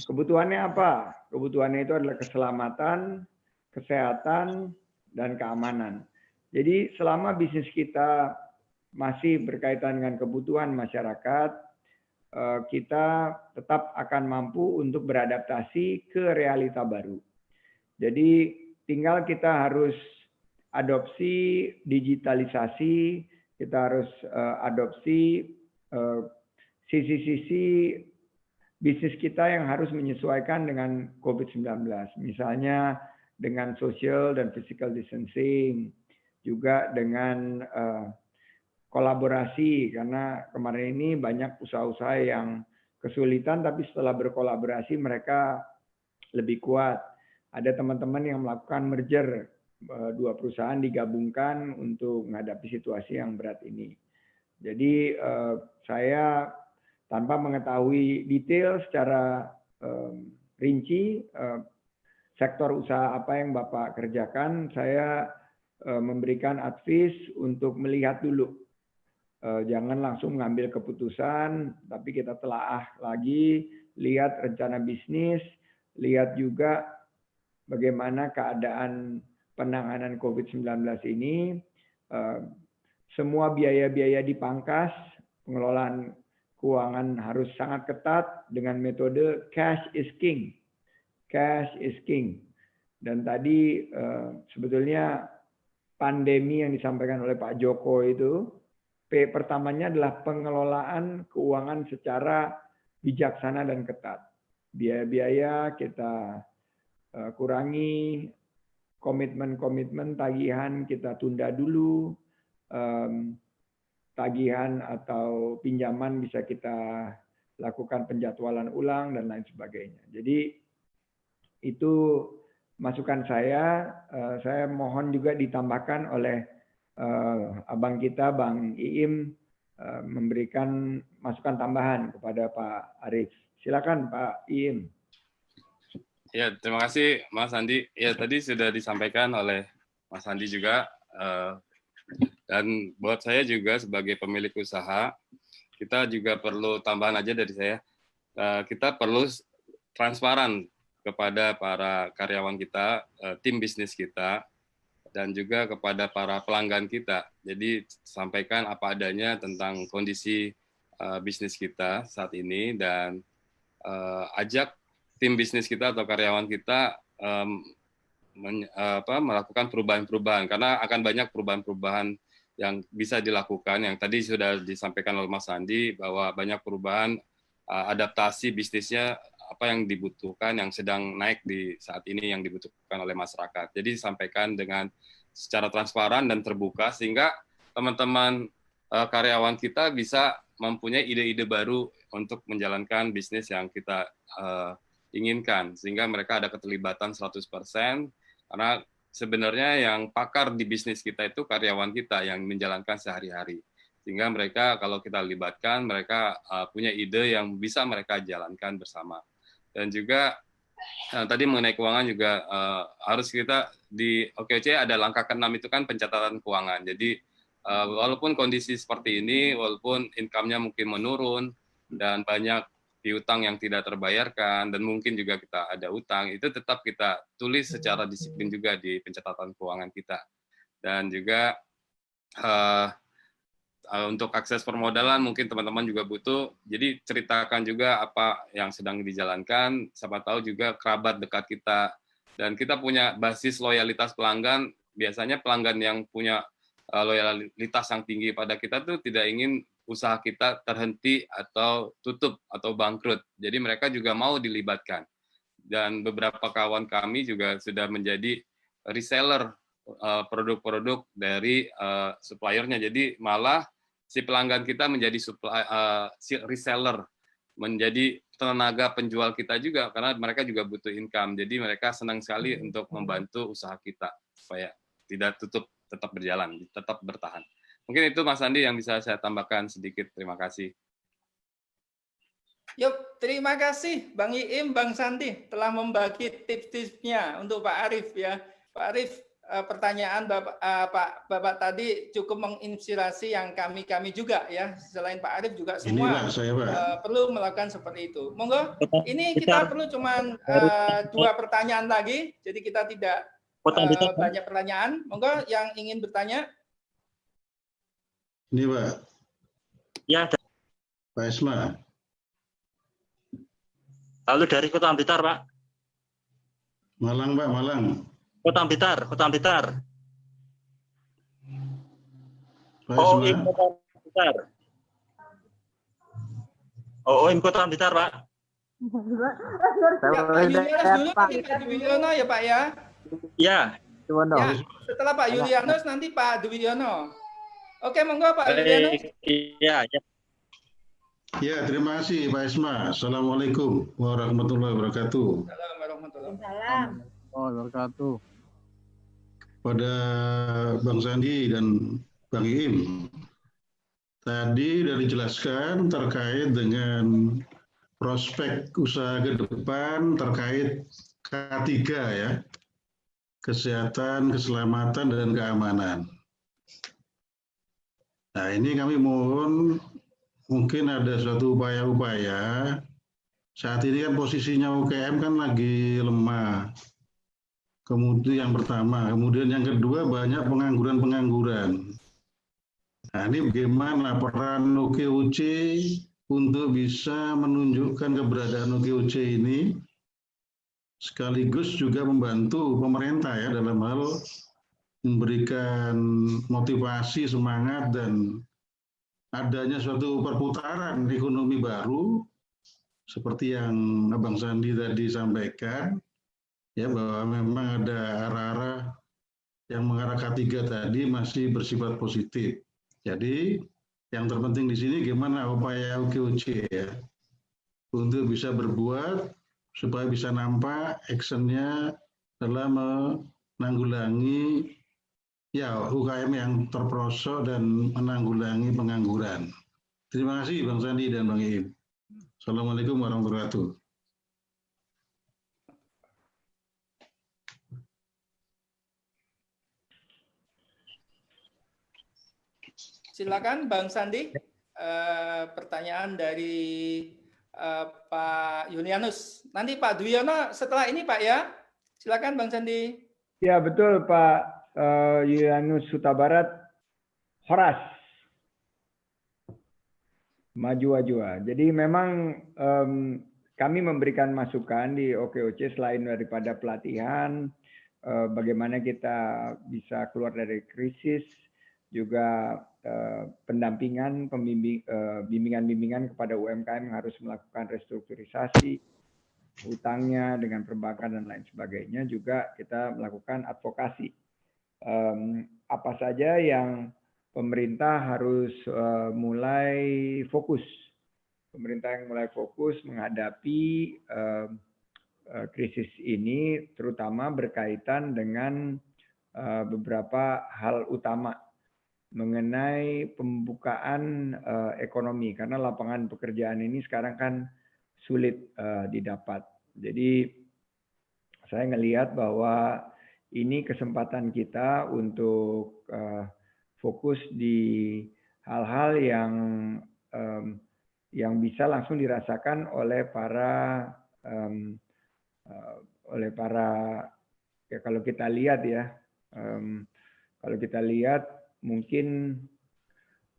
Kebutuhannya apa? Kebutuhannya itu adalah keselamatan, kesehatan, dan keamanan. Jadi selama bisnis kita masih berkaitan dengan kebutuhan masyarakat, kita tetap akan mampu untuk beradaptasi ke realita baru. Jadi tinggal kita harus adopsi digitalisasi, kita harus adopsi sisi-sisi bisnis kita yang harus menyesuaikan dengan COVID-19. Misalnya dengan social dan physical distancing, juga dengan kolaborasi, karena kemarin ini banyak usaha-usaha yang kesulitan, tapi setelah berkolaborasi mereka lebih kuat. Ada teman-teman yang melakukan merger, dua perusahaan digabungkan untuk menghadapi situasi yang berat ini. Jadi saya tanpa mengetahui detail secara rinci sektor usaha apa yang Bapak kerjakan, saya memberikan advice untuk melihat dulu. Jangan langsung mengambil keputusan, tapi kita telaah lagi, lihat rencana bisnis, lihat juga bagaimana keadaan penanganan COVID-19 ini. Semua biaya-biaya dipangkas, pengelolaan keuangan harus sangat ketat dengan metode cash is king. Cash is king. Dan tadi sebetulnya pandemi yang disampaikan oleh Pak Joko itu, P pertamanya adalah pengelolaan keuangan secara bijaksana dan ketat. Biaya-biaya kita kurangi, komitmen-komitmen tagihan kita tunda dulu, tagihan atau pinjaman bisa kita lakukan penjadwalan ulang dan lain sebagainya. Jadi itu masukan saya. Saya mohon juga ditambahkan oleh abang kita, Bang Iim, memberikan masukan tambahan kepada Pak Arif. Silakan Pak Iim. Ya, terima kasih Mas Andi. Ya, tadi sudah disampaikan oleh Mas Andi juga. Dan buat saya juga sebagai pemilik usaha, kita juga perlu tambahan aja dari saya. Kita perlu transparan kepada para karyawan kita, tim bisnis kita, dan juga kepada para pelanggan kita. Jadi sampaikan apa adanya tentang kondisi bisnis kita saat ini, dan ajak tim bisnis kita atau karyawan kita melakukan perubahan-perubahan, karena akan banyak perubahan-perubahan yang bisa dilakukan, yang tadi sudah disampaikan oleh Mas Andi, bahwa banyak perubahan adaptasi bisnisnya, apa yang dibutuhkan, yang sedang naik di saat ini yang dibutuhkan oleh masyarakat. Jadi disampaikan dengan secara transparan dan terbuka, sehingga teman-teman karyawan kita bisa mempunyai ide-ide baru untuk menjalankan bisnis yang kita inginkan, sehingga mereka ada keterlibatan 100%, karena sebenarnya yang pakar di bisnis kita itu karyawan kita yang menjalankan sehari-hari. Sehingga mereka kalau kita libatkan, mereka punya ide yang bisa mereka jalankan bersama. Dan juga tadi mengenai keuangan juga harus kita di OKOC ada langkah ke-6 itu kan pencatatan keuangan. Jadi walaupun kondisi seperti ini, walaupun income-nya mungkin menurun dan banyak piutang yang tidak terbayarkan dan mungkin juga kita ada utang, itu tetap kita tulis secara disiplin juga di pencatatan keuangan kita. Dan juga untuk akses permodalan mungkin teman-teman juga butuh, jadi ceritakan juga apa yang sedang dijalankan, siapa tahu juga kerabat dekat kita, dan kita punya basis loyalitas pelanggan. Biasanya pelanggan yang punya loyalitas yang tinggi pada kita tuh tidak ingin usaha kita terhenti atau tutup atau bangkrut, jadi mereka juga mau dilibatkan. Dan beberapa kawan kami juga sudah menjadi reseller produk-produk dari suppliernya, jadi malah si pelanggan kita menjadi reseller, menjadi tenaga penjual kita juga, karena mereka juga butuh income. Jadi mereka senang sekali untuk membantu usaha kita supaya tidak tetap berjalan, tetap bertahan. Mungkin itu Mas Andi yang bisa saya tambahkan sedikit. Terima kasih. Yuk, terima kasih Bang Iim, Bang Sandi telah membagi tips-tipsnya untuk Pak Arief ya. Pak Arief, pertanyaan Bapak tadi cukup menginspirasi yang kami juga ya. Selain Pak Arief juga semua perlu melakukan seperti itu. Monggo, ini kita perlu cuman 2 pertanyaan lagi, jadi kita tidak banyak pertanyaan. Monggo yang ingin bertanya. Ini Pak. Ya, Pak Isma. lalu dari Kota Blitar, Pak. Malang, Pak, Malang. Kota Blitar. Pak Oh, Isma. Kota Blitar. Oh, Kota Blitar, Pak. Ya, Pak Yulianus dulu, nanti Pak Dwiyono ya Pak ya. Ya. Ya, setelah Pak Yulianus nanti Pak Dwiyono. Oke, monggo Pak Yulianus. Iya. Ya, terima kasih Pak Isma. Assalamualaikum warahmatullahi wabarakatuh. Assalamualaikum warahmatullahi wabarakatuh. Pada Bang Sandi dan Bang Iim, tadi sudah dijelaskan terkait dengan prospek usaha ke depan terkait K3 ya, kesehatan, keselamatan, dan keamanan. Nah, ini kami mohon mungkin ada suatu upaya-upaya. Saat ini kan posisinya UKM kan lagi lemah. Kemudian yang pertama, kemudian yang kedua banyak pengangguran. Nah, ini bagaimana peran OKOC untuk bisa menunjukkan keberadaan OKOC ini, sekaligus juga membantu pemerintah ya dalam hal memberikan motivasi, semangat, dan adanya suatu perputaran ekonomi baru seperti yang Abang Sandi tadi sampaikan ya, bahwa memang ada arah-arah yang mengarah K3 tadi masih bersifat positif. Jadi yang terpenting di sini gimana upaya OKOC ya untuk bisa berbuat supaya bisa nampak actionnya dalam menanggulangi ya UKM yang terperosok dan menanggulangi pengangguran. Terima kasih Bang Sandi dan Bang Iim. Assalamualaikum warahmatullahi wabarakatuh. Silakan Bang Sandi, pertanyaan dari Pak Yulianus. Nanti Pak Dwiyono setelah ini Pak ya. Silakan Bang Sandi. Ya betul Pak Yulianus Huta Barat, Horas. Maju. Jadi memang kami memberikan masukan di OKOC selain daripada pelatihan, bagaimana kita bisa keluar dari krisis, juga pendampingan, bimbingan-bimbingan kepada UMKM yang harus melakukan restrukturisasi utangnya dengan perbankan dan lain sebagainya. Juga kita melakukan advokasi. Apa saja yang pemerintah harus mulai fokus. Pemerintah yang mulai fokus menghadapi krisis ini, terutama berkaitan dengan beberapa hal utama mengenai pembukaan ekonomi, karena lapangan pekerjaan ini sekarang kan sulit didapat. Jadi saya ngelihat bahwa ini kesempatan kita untuk fokus di hal-hal yang bisa langsung dirasakan oleh para ya kalau kita lihat ya, kalau kita lihat mungkin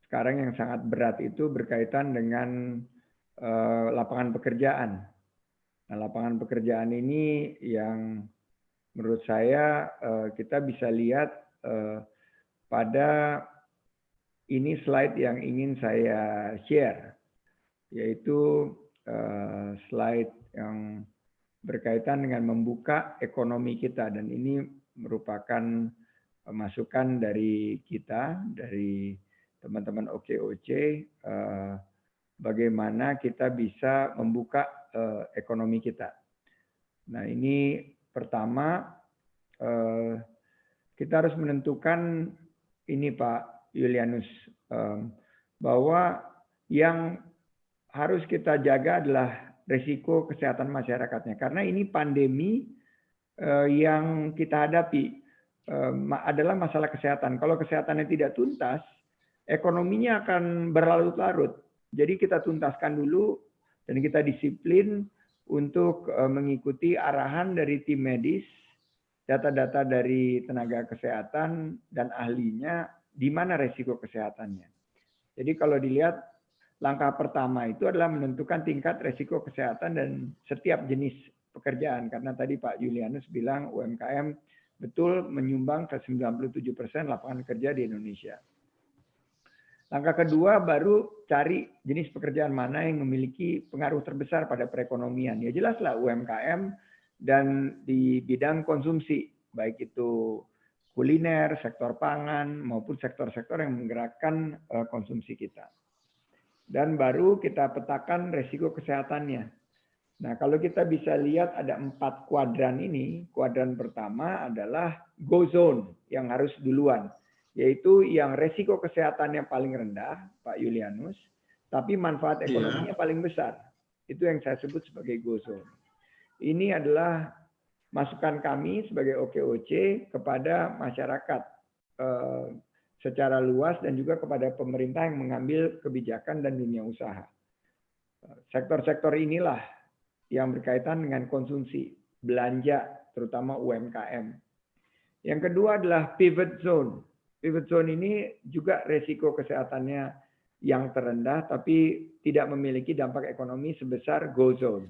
sekarang yang sangat berat itu berkaitan dengan lapangan pekerjaan. Nah, lapangan pekerjaan ini yang menurut saya kita bisa lihat pada ini slide yang ingin saya share, yaitu slide yang berkaitan dengan membuka ekonomi kita, dan ini merupakan masukan dari kita, dari teman-teman OKOC, bagaimana kita bisa membuka ekonomi kita. Nah, ini pertama kita harus menentukan ini Pak Julianus, bahwa yang harus kita jaga adalah risiko kesehatan masyarakatnya. Karena ini pandemi yang kita hadapi adalah masalah kesehatan. Kalau kesehatannya tidak tuntas, ekonominya akan berlarut-larut. Jadi kita tuntaskan dulu dan kita disiplin untuk mengikuti arahan dari tim medis, data-data dari tenaga kesehatan dan ahlinya, di mana resiko kesehatannya. Jadi kalau dilihat, langkah pertama itu adalah menentukan tingkat resiko kesehatan dan setiap jenis pekerjaan. Karena tadi Pak Julianus bilang UMKM betul menyumbang ke 97% lapangan kerja di Indonesia. Langkah kedua baru cari jenis pekerjaan mana yang memiliki pengaruh terbesar pada perekonomian. Ya jelaslah UMKM dan di bidang konsumsi, baik itu kuliner, sektor pangan, maupun sektor-sektor yang menggerakkan konsumsi kita. Dan baru kita petakan resiko kesehatannya. Nah, kalau kita bisa lihat ada 4 kuadran ini. Kuadran pertama adalah go zone yang harus duluan, yaitu yang resiko kesehatannya paling rendah, Pak Julianus, tapi manfaat ekonominya paling besar. Itu yang saya sebut sebagai go zone. Ini adalah masukan kami sebagai OKOC kepada masyarakat secara luas dan juga kepada pemerintah yang mengambil kebijakan dan dunia usaha. Sektor-sektor inilah yang berkaitan dengan konsumsi, belanja, terutama UMKM. Yang kedua adalah pivot zone. Pivot zone ini juga resiko kesehatannya yang terendah, tapi tidak memiliki dampak ekonomi sebesar go zone.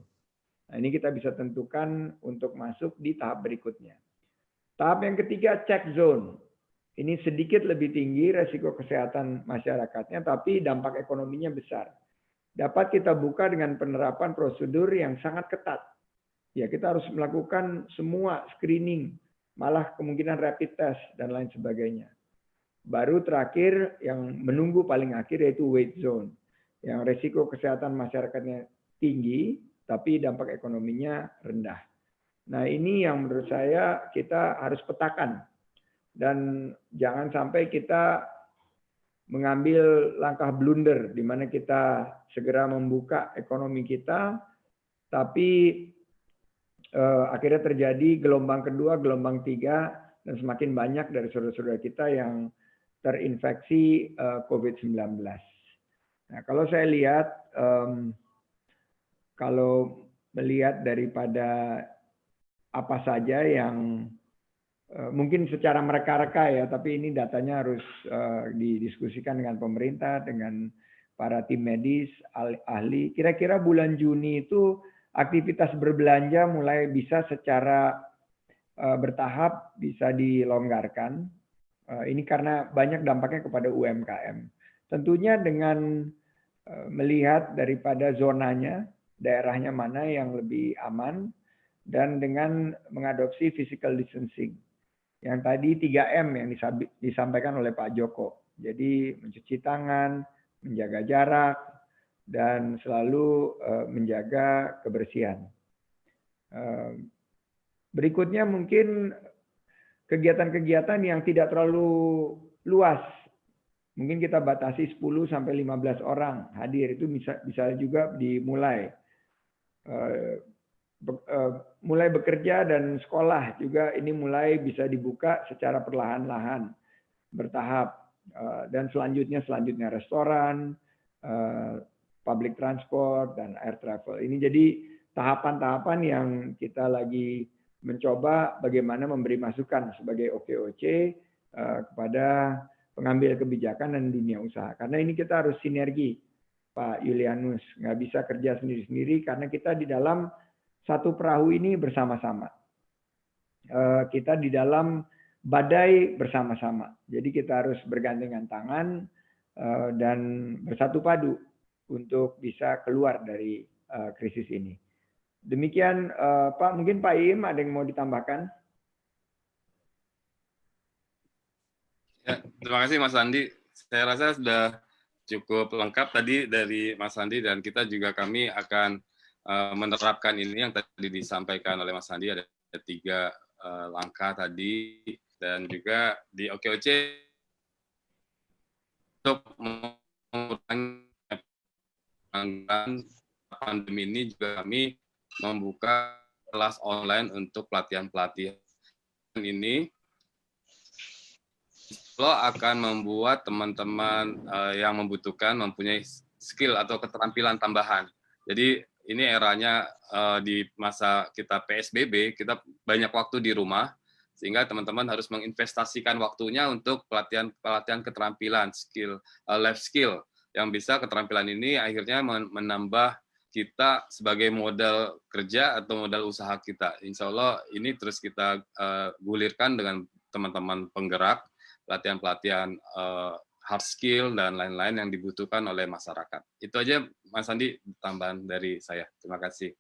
Nah, ini kita bisa tentukan untuk masuk di tahap berikutnya. Tahap yang ketiga, check zone. Ini sedikit lebih tinggi resiko kesehatan masyarakatnya, tapi dampak ekonominya besar. Dapat kita buka dengan penerapan prosedur yang sangat ketat. Ya, kita harus melakukan semua screening, malah kemungkinan rapid test dan lain sebagainya. Baru terakhir yang menunggu paling akhir yaitu wait zone, yang resiko kesehatan masyarakatnya tinggi, tapi dampak ekonominya rendah. Nah, ini yang menurut saya kita harus petakan. Dan jangan sampai kita mengambil langkah blunder di mana kita segera membuka ekonomi kita, tapi akhirnya terjadi gelombang kedua, gelombang tiga, dan semakin banyak dari saudara-saudara kita yang terinfeksi COVID-19. Nah, kalau saya lihat, kalau melihat daripada apa saja yang mungkin secara mereka-reka ya, tapi ini datanya harus didiskusikan dengan pemerintah, dengan para tim medis, ahli. Kira-kira bulan Juni itu aktivitas berbelanja mulai bisa secara bertahap bisa dilonggarkan. Ini karena banyak dampaknya kepada UMKM. Tentunya dengan melihat daripada zonanya, daerahnya mana yang lebih aman, dan dengan mengadopsi physical distancing. Yang tadi 3M yang disampaikan oleh Pak Joko. Jadi mencuci tangan, menjaga jarak, dan selalu menjaga kebersihan. Berikutnya mungkin kegiatan-kegiatan yang tidak terlalu luas. Mungkin kita batasi 10 sampai 15 orang hadir, itu bisa juga dimulai. Mulai bekerja dan sekolah juga ini mulai bisa dibuka secara perlahan-lahan, bertahap, dan selanjutnya restoran, public transport, dan air travel. Ini jadi tahapan-tahapan yang kita lagi mencoba bagaimana memberi masukan sebagai OKOC kepada pengambil kebijakan dan dunia usaha. Karena ini kita harus sinergi, Pak Julianus, nggak bisa kerja sendiri-sendiri karena kita di dalam satu perahu ini bersama-sama. Kita di dalam badai bersama-sama. Jadi kita harus bergandengan tangan dan bersatu padu untuk bisa keluar dari krisis ini. Demikian Pak, mungkin Pak Im ada yang mau ditambahkan? Ya, terima kasih Mas Andi. saya rasa sudah cukup lengkap tadi dari Mas Andi, dan kami akan menerapkan ini yang tadi disampaikan oleh Mas Andi, ada 3 langkah tadi, dan juga di OKOC untuk mengurangi pandemi ini juga kami membuka kelas online untuk pelatihan-pelatihan ini. Lo akan membuat teman-teman yang mempunyai skill atau keterampilan tambahan. Jadi ini eranya di masa kita PSBB, kita banyak waktu di rumah, sehingga teman-teman harus menginvestasikan waktunya untuk pelatihan keterampilan, life skill, yang bisa keterampilan ini akhirnya menambah kita sebagai modal kerja atau modal usaha kita. Insya Allah ini terus kita gulirkan dengan teman-teman penggerak, pelatihan-pelatihan hard skill dan lain-lain yang dibutuhkan oleh masyarakat. Itu aja Mas Andi, tambahan dari saya. Terima kasih.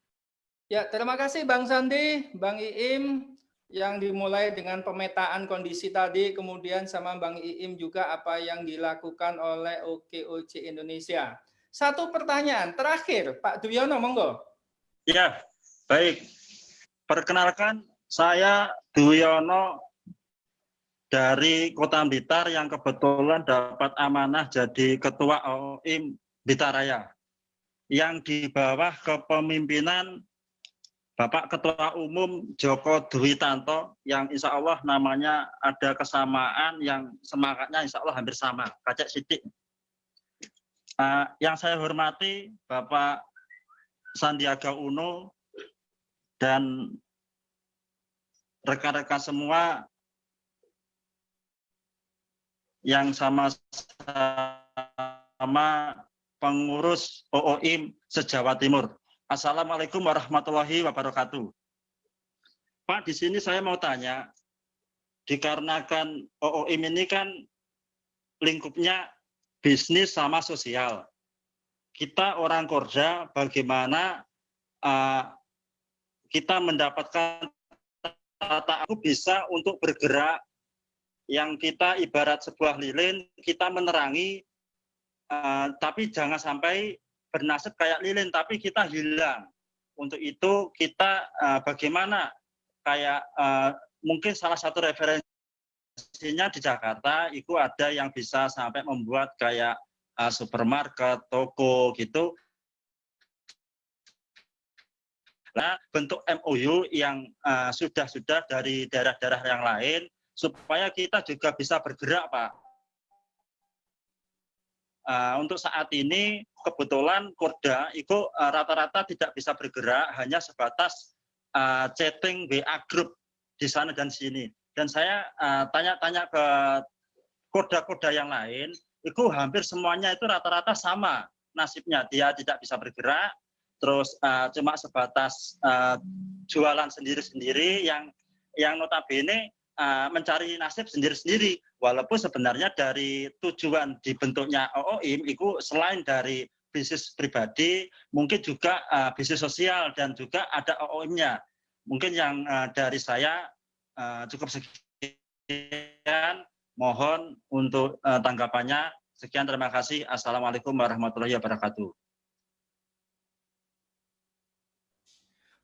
Ya, terima kasih Bang Sandi, Bang Iim, yang dimulai dengan pemetaan kondisi tadi, kemudian sama Bang Iim juga apa yang dilakukan oleh OKOC Indonesia. Satu pertanyaan terakhir, Pak Duyono, monggo. Ya, baik. Perkenalkan, saya Duyono dari Kota Blitar yang kebetulan dapat amanah jadi Ketua OIM Blitar Raya, yang di bawah kepemimpinan Bapak Ketua Umum Joko Dwitanto, yang insya Allah namanya ada kesamaan, yang semangatnya insya Allah hampir sama, kacek sidik. Yang saya hormati Bapak Sandiaga Uno dan rekan-rekan semua yang sama-sama pengurus OOIM se-Jawa Timur. Assalamualaikum warahmatullahi wabarakatuh. Pak, di sini saya mau tanya, dikarenakan OOIM ini kan lingkupnya bisnis sama sosial. Kita orang Korda, bagaimana kita mendapatkan tata aku bisa untuk bergerak, yang kita ibarat sebuah lilin, kita menerangi, tapi jangan sampai bernasib kayak lilin, tapi kita hilang. Untuk itu kita bagaimana, kayak mungkin salah satu referensinya di Jakarta, itu ada yang bisa sampai membuat kayak supermarket, toko gitu. Nah, bentuk MOU yang sudah dari daerah-daerah yang lain, supaya kita juga bisa bergerak, Pak. Untuk saat ini, kebetulan Korda itu rata-rata tidak bisa bergerak, hanya sebatas chatting WA group di sana dan sini. Dan saya tanya-tanya ke Korda-Korda yang lain, itu hampir semuanya itu rata-rata sama nasibnya. Dia tidak bisa bergerak, terus cuma sebatas jualan sendiri-sendiri, yang notabene mencari nasib sendiri-sendiri, walaupun sebenarnya dari tujuan dibentuknya OOIM itu selain dari bisnis pribadi, mungkin juga bisnis sosial, dan juga ada OOIM-nya. Mungkin yang dari saya cukup sekian, mohon untuk tanggapannya. Sekian, terima kasih. Assalamualaikum warahmatullahi wabarakatuh.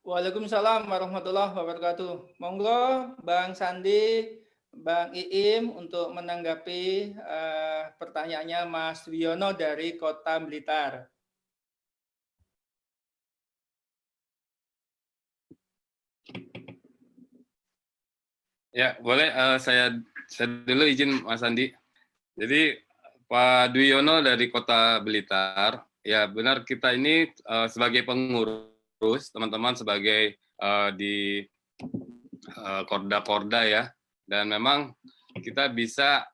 Waalaikumsalam warahmatullahi wabarakatuh. Monggo Bang Sandi, Bang Iim untuk menanggapi pertanyaannya Mas Wiono dari Kota Blitar. Ya, boleh saya dulu izin Mas Andi. Jadi Pak Duyono dari Kota Blitar, ya benar, kita ini sebagai pengurus, teman-teman sebagai di Korda-Korda ya, dan memang kita bisa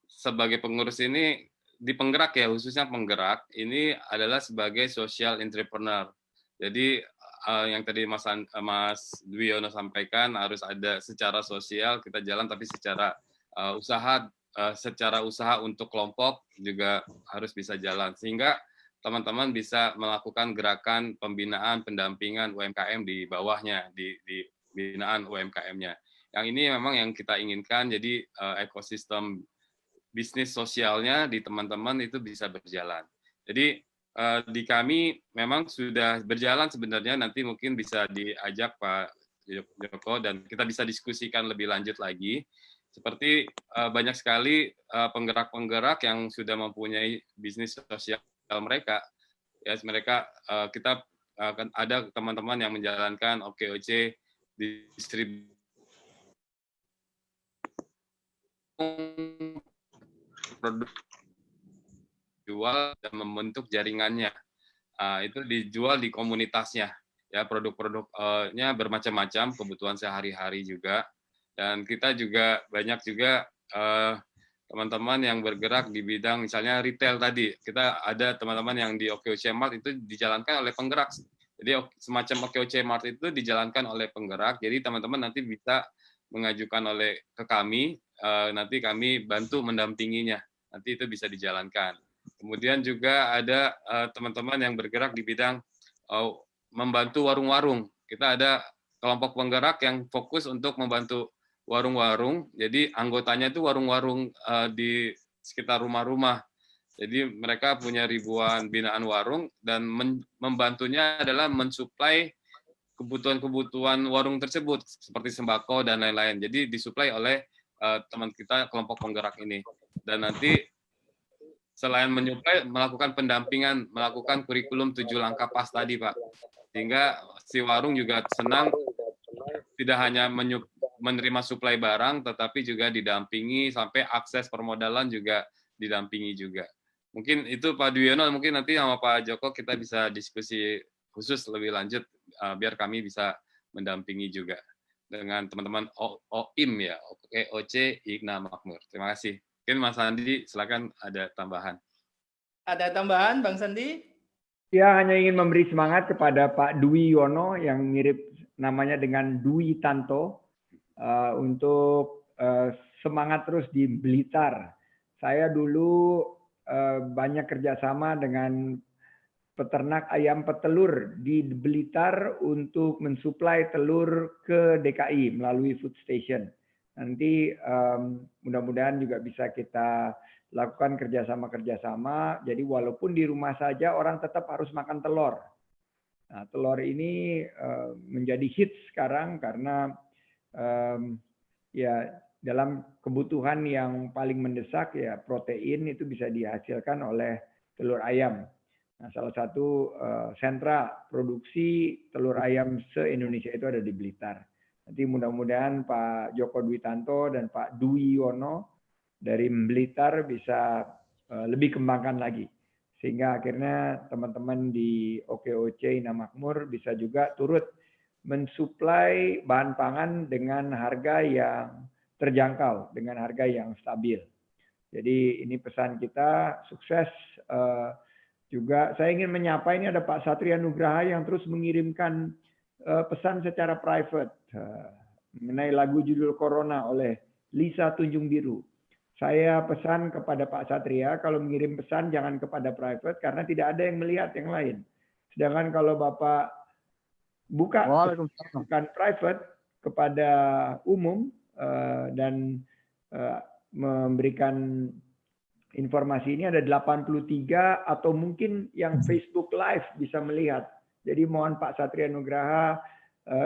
sebagai pengurus ini di penggerak ya, khususnya penggerak ini adalah sebagai social entrepreneur. Jadi yang tadi Mas Dwiono sampaikan, harus ada secara sosial kita jalan, tapi secara usaha untuk kelompok juga harus bisa jalan, sehingga teman-teman bisa melakukan gerakan pembinaan pendampingan UMKM di bawahnya, di binaan UMKM-nya. Yang ini memang yang kita inginkan, jadi ekosistem bisnis sosialnya di teman-teman itu bisa berjalan. Jadi di kami memang sudah berjalan sebenarnya, nanti mungkin bisa diajak Pak Joko dan kita bisa diskusikan lebih lanjut lagi. Seperti banyak sekali penggerak-penggerak yang sudah mempunyai bisnis sosial mereka, ya mereka kita akan ada teman-teman yang menjalankan OKOC distribusi produk jual dan membentuk jaringannya. Itu dijual di komunitasnya. Ya, produk-produknya bermacam-macam, kebutuhan sehari-hari juga. Dan kita juga banyak juga teman-teman yang bergerak di bidang misalnya retail tadi. Kita ada teman-teman yang di OKOC Mart itu dijalankan oleh penggerak. Jadi semacam OKOC Mart itu dijalankan oleh penggerak. Jadi teman-teman nanti bisa mengajukan ke kami, nanti kami bantu mendampinginya. Nanti itu bisa dijalankan. Kemudian juga ada teman-teman yang bergerak di bidang membantu warung-warung. Kita ada kelompok penggerak yang fokus untuk membantu warung-warung. Jadi anggotanya itu warung-warung di sekitar rumah-rumah. Jadi mereka punya ribuan binaan warung dan membantunya adalah mensuplai kebutuhan-kebutuhan warung tersebut seperti sembako dan lain-lain. Jadi disuplai oleh teman kita kelompok penggerak ini. Dan nanti selain menyuplai, melakukan pendampingan, melakukan kurikulum 7 langkah pas tadi, Pak. Sehingga si warung juga senang, tidak hanya menerima suplai barang, tetapi juga didampingi, sampai akses permodalan juga didampingi juga. Mungkin itu Pak Dwiono, mungkin nanti sama Pak Joko kita bisa diskusi khusus lebih lanjut, biar kami bisa mendampingi juga dengan teman-teman OIM ya, OKOC Ina Makmur. Terima kasih. Mungkin Mas Andi, silakan ada tambahan. Ada tambahan, Bang Sandi? Ya, hanya ingin memberi semangat kepada Pak Dwi Yono yang mirip namanya dengan Dwi Tanto untuk semangat terus di Blitar. Saya dulu banyak kerjasama dengan peternak ayam petelur di Blitar untuk mensuplai telur ke DKI melalui food station. Nanti mudah-mudahan juga bisa kita lakukan kerjasama. Jadi walaupun di rumah saja orang tetap harus makan telur. Nah, telur ini menjadi hits sekarang karena ya dalam kebutuhan yang paling mendesak ya protein itu bisa dihasilkan oleh telur ayam. Nah, salah satu sentra produksi telur ayam se-Indonesia itu ada di Blitar. Nanti mudah-mudahan Pak Joko Dwitanto dan Pak Dwi Yono dari Blitar bisa lebih kembangkan lagi. Sehingga akhirnya teman-teman di OKOC Ina Makmur bisa juga turut mensuplai bahan pangan dengan harga yang terjangkau, dengan harga yang stabil. Jadi ini pesan kita, sukses. Juga saya ingin menyapa, ini ada Pak Satria Nugraha yang terus mengirimkan pesan secara private mengenai lagu judul Corona oleh Lisa Tunjung Biru. Saya pesan kepada Pak Satria, kalau mengirim pesan jangan kepada private karena tidak ada yang melihat yang lain. Sedangkan kalau Bapak buka bukan private kepada umum dan memberikan informasi ini, ada 83 atau mungkin yang Facebook Live bisa melihat. Jadi mohon Pak Satria Nugraha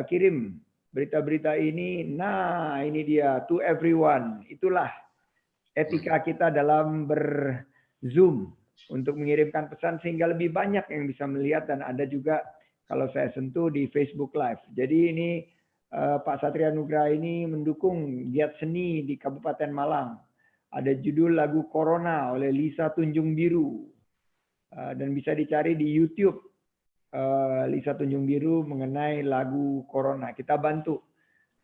kirim berita-berita ini. Nah, ini dia, to everyone. Itulah etika kita dalam ber-Zoom untuk mengirimkan pesan sehingga lebih banyak yang bisa melihat, dan ada juga kalau saya sentuh di Facebook Live. Jadi ini Pak Satria Nugraha ini mendukung giat seni di Kabupaten Malang. Ada judul lagu Corona oleh Lisa Tunjung Biru. Dan bisa dicari di YouTube Lisa Tunjung Biru mengenai lagu Corona. Kita bantu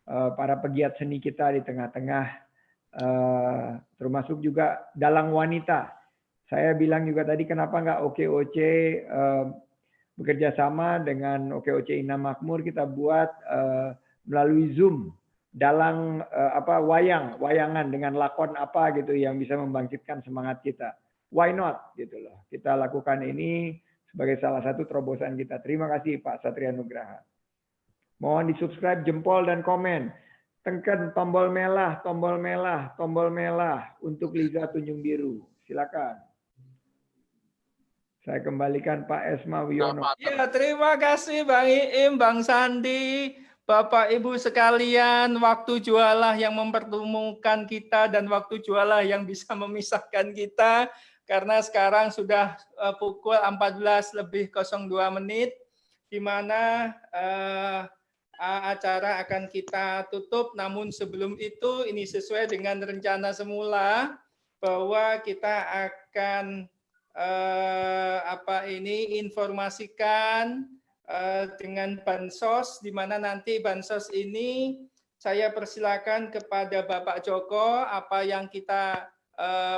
para pegiat seni kita di tengah-tengah, termasuk juga dalang wanita. Saya bilang juga tadi kenapa nggak OKOC bekerja sama dengan OKOC Ina Makmur, kita buat melalui Zoom dalang wayangan dengan lakon apa gitu yang bisa membangkitkan semangat kita. Why not gitu loh. Kita lakukan ini sebagai salah satu terobosan kita. Terima kasih Pak Satria Nugraha. Mohon di-subscribe, jempol dan komen. Tekan tombol merah, tombol merah, tombol merah untuk Liga Tunjung Biru. Silakan. Saya kembalikan Pak Esma Wiono. Ya, terima kasih Bang Iim, Bang Sandi, Bapak Ibu sekalian. Waktu jualah yang mempertemukan kita dan waktu jualah yang bisa memisahkan kita. Karena sekarang sudah pukul 14:02, di mana acara akan kita tutup. Namun sebelum itu, ini sesuai dengan rencana semula bahwa kita akan informasikan dengan bansos, di mana nanti bansos ini saya persilakan kepada Bapak Joko apa yang kita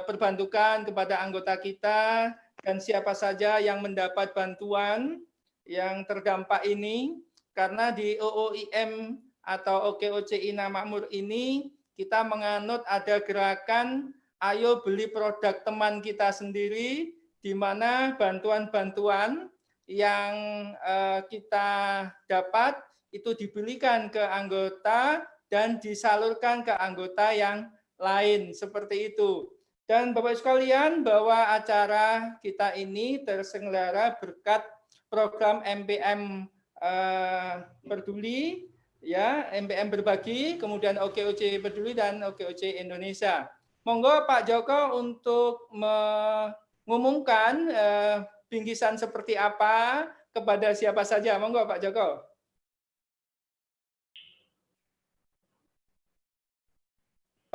perbantukan kepada anggota kita dan siapa saja yang mendapat bantuan yang terdampak ini, karena di OOIM atau OKOC Ina Makmur ini kita menganut ada gerakan ayo beli produk teman kita sendiri, di mana bantuan-bantuan yang kita dapat itu dibelikan ke anggota dan disalurkan ke anggota yang lain, seperti itu. Dan Bapak sekalian, bahwa acara kita ini terselenggara berkat program MPM Peduli, ya, MPM Berbagi, kemudian OKOC Peduli dan OKOC Indonesia. Monggo Pak Joko untuk mengumumkan bingkisan seperti apa kepada siapa saja. Monggo Pak Joko.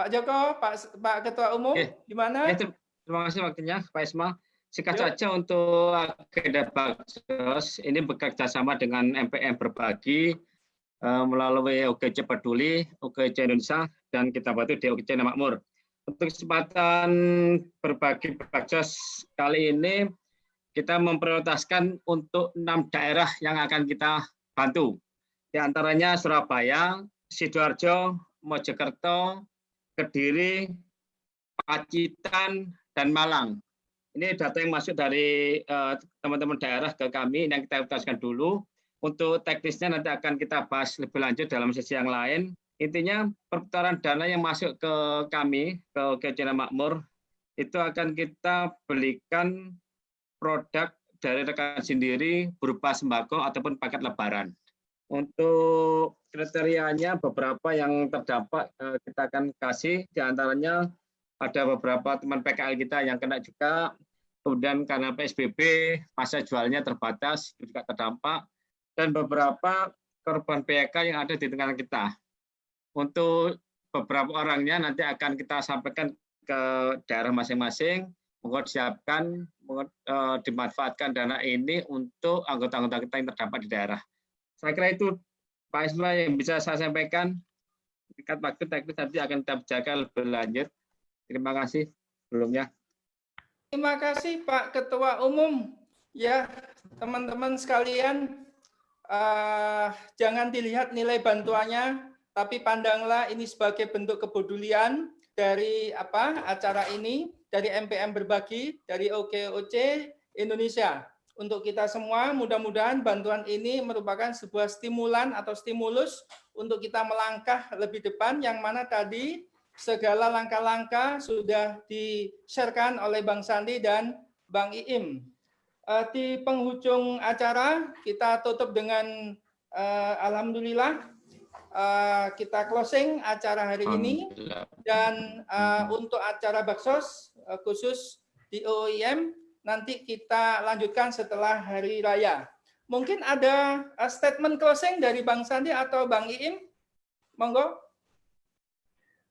Pak Joko, Pak Ketua Umum, di mana? Ya, terima kasih waktunya Pak Isma. Singkat saja untuk agenda Baksos, ini bekerja sama dengan MPM Berbagi melalui OKC Peduli, OKC Indonesia, dan kita bantu di OKC Ina Makmur. Untuk kesempatan berbagi Baksos kali ini, kita memprioritaskan untuk 6 daerah yang akan kita bantu. Di antaranya Surabaya, Sidoarjo, Mojokerto, Kediri, Pacitan, dan Malang. Ini data yang masuk dari teman-teman daerah ke kami yang kita prioritaskan dulu. Untuk teknisnya nanti akan kita bahas lebih lanjut dalam sesi yang lain. Intinya perputaran dana yang masuk ke kami, ke OKC Ina Makmur, itu akan kita belikan produk dari rekan sendiri berupa sembako ataupun paket lebaran. Untuk kriterianya beberapa yang terdampak kita akan kasih, diantaranya ada beberapa teman PKL kita yang kena juga, kemudian karena PSBB masa jualnya terbatas juga terdampak, dan beberapa korban PHK yang ada di tengah kita. Untuk beberapa orangnya nanti akan kita sampaikan ke daerah masing-masing, mohon disiapkan, dimanfaatkan dana ini untuk anggota-anggota kita yang terdampak di daerah. Saya kira itu Pak Isma yang bisa saya sampaikan. Dekat waktu teknis nanti akan kita bicarakan lebih lanjut. Terima kasih sebelumnya. Terima kasih Pak Ketua Umum. Ya, teman-teman sekalian, jangan dilihat nilai bantuannya, tapi pandanglah ini sebagai bentuk kepedulian dari acara ini, dari MPM Berbagi, dari OKOC Indonesia. Untuk kita semua, mudah-mudahan bantuan ini merupakan sebuah stimulan atau stimulus untuk kita melangkah lebih depan, yang mana tadi segala langkah-langkah sudah di-sharekan oleh Bang Sandi dan Bang Iim. Di penghujung acara, kita tutup dengan alhamdulillah kita closing acara hari ini. Dan untuk acara Baksos khusus di OIM, nanti kita lanjutkan setelah Hari Raya. Mungkin ada statement closing dari Bang Sandi atau Bang Iim? Monggo.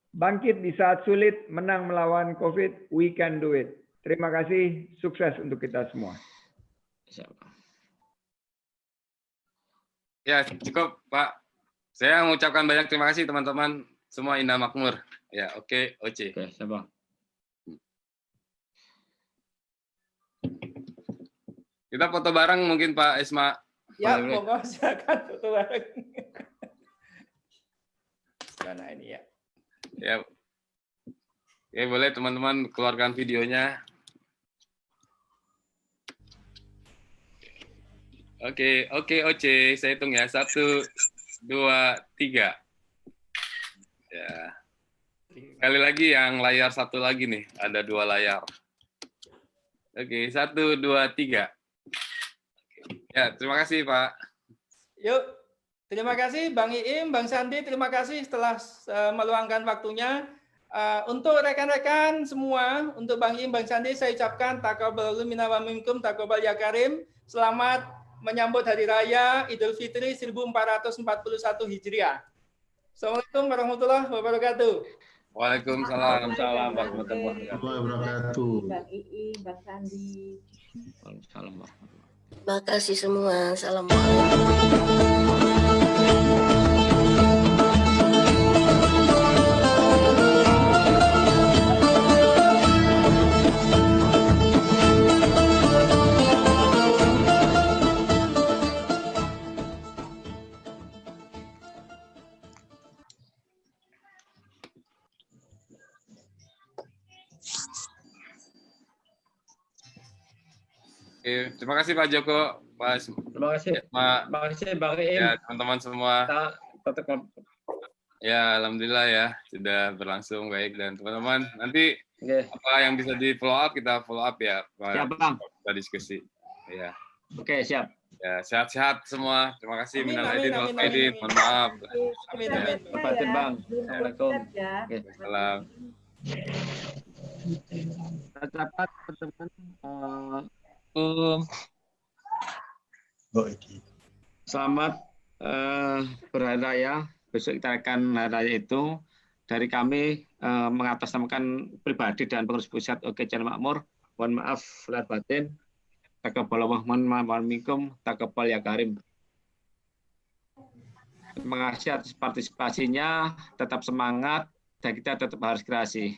Bangkit di saat sulit, menang melawan COVID, we can do it. Terima kasih, sukses untuk kita semua. Ya, cukup Pak. Saya mengucapkan banyak terima kasih teman-teman semua Ina Makmur. Ya, oke, OC. Oke, siapa? Kita foto bareng mungkin Pak Isma. Ya, monggo silakan foto bareng. Mana ini ya? Ya. Ya, boleh teman-teman keluarkan videonya. Oke, OC. Saya hitung ya. 1, 2, 3. Ya. Sekali lagi yang layar satu lagi nih, ada 2 layar. Oke, 1, 2, 3. Ya, terima kasih Pak. Yuk, terima kasih Bang Iim, Bang Sandi, terima kasih telah meluangkan waktunya. Untuk rekan-rekan semua, untuk Bang Iim, Bang Sandi, saya ucapkan taqabbalallahu minna wa minkum, taqabbal ya karim. Selamat menyambut Hari Raya Idul Fitri 1441 Hijriah. Assalamualaikum warahmatullahi wabarakatuh. Waalaikumsalam. Waalaikumsalam warahmatullahi wabarakatuh. Bang Ii, Bang Sandi. wabarakatuh. Terima kasih semua. Assalamualaikum. Oke, terima kasih Pak Joko, Mas. Terima kasih. Pak. Terima kasih Bang Iim. Ya, teman-teman semua. Kita Ya, alhamdulillah ya sudah berlangsung baik, dan teman-teman nanti apa yang bisa di follow up kita follow up ya, Pak. Siap, Bang. Kita diskusi. Ya. Oke, siap. Ya, sehat-sehat semua. Terima kasih. Amin, Minal amin, aidin wal amin, faizin. amin. Mohon maaf. Amin, Ya. amin. Batin Bang. Assalamualaikum. Oke, salam. Dapat teman-teman. Selamat berhari raya. Besok kita akan hari raya itu. Dari kami mengatasnamakan pribadi dan pengurus pusat OKC Makmur. Mohon maaf lahir batin. Taqabbalallahu minkum, taqabbal ya karim. Terima kasih atas partisipasinya. Tetap semangat dan kita tetap harus kreasi.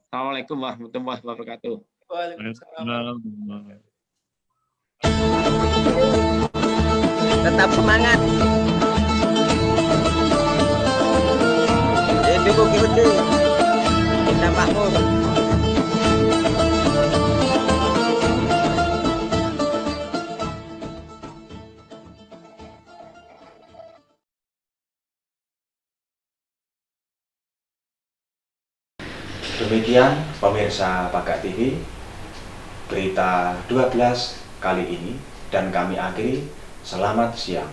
Assalamualaikum warahmatullahi wabarakatuh. Waalaikumsalam. Tetap semangat. Jadi bukti kita makmur. Demikian pemirsa Pagak TV, berita 12 kali ini, dan kami akhiri. Selamat siang.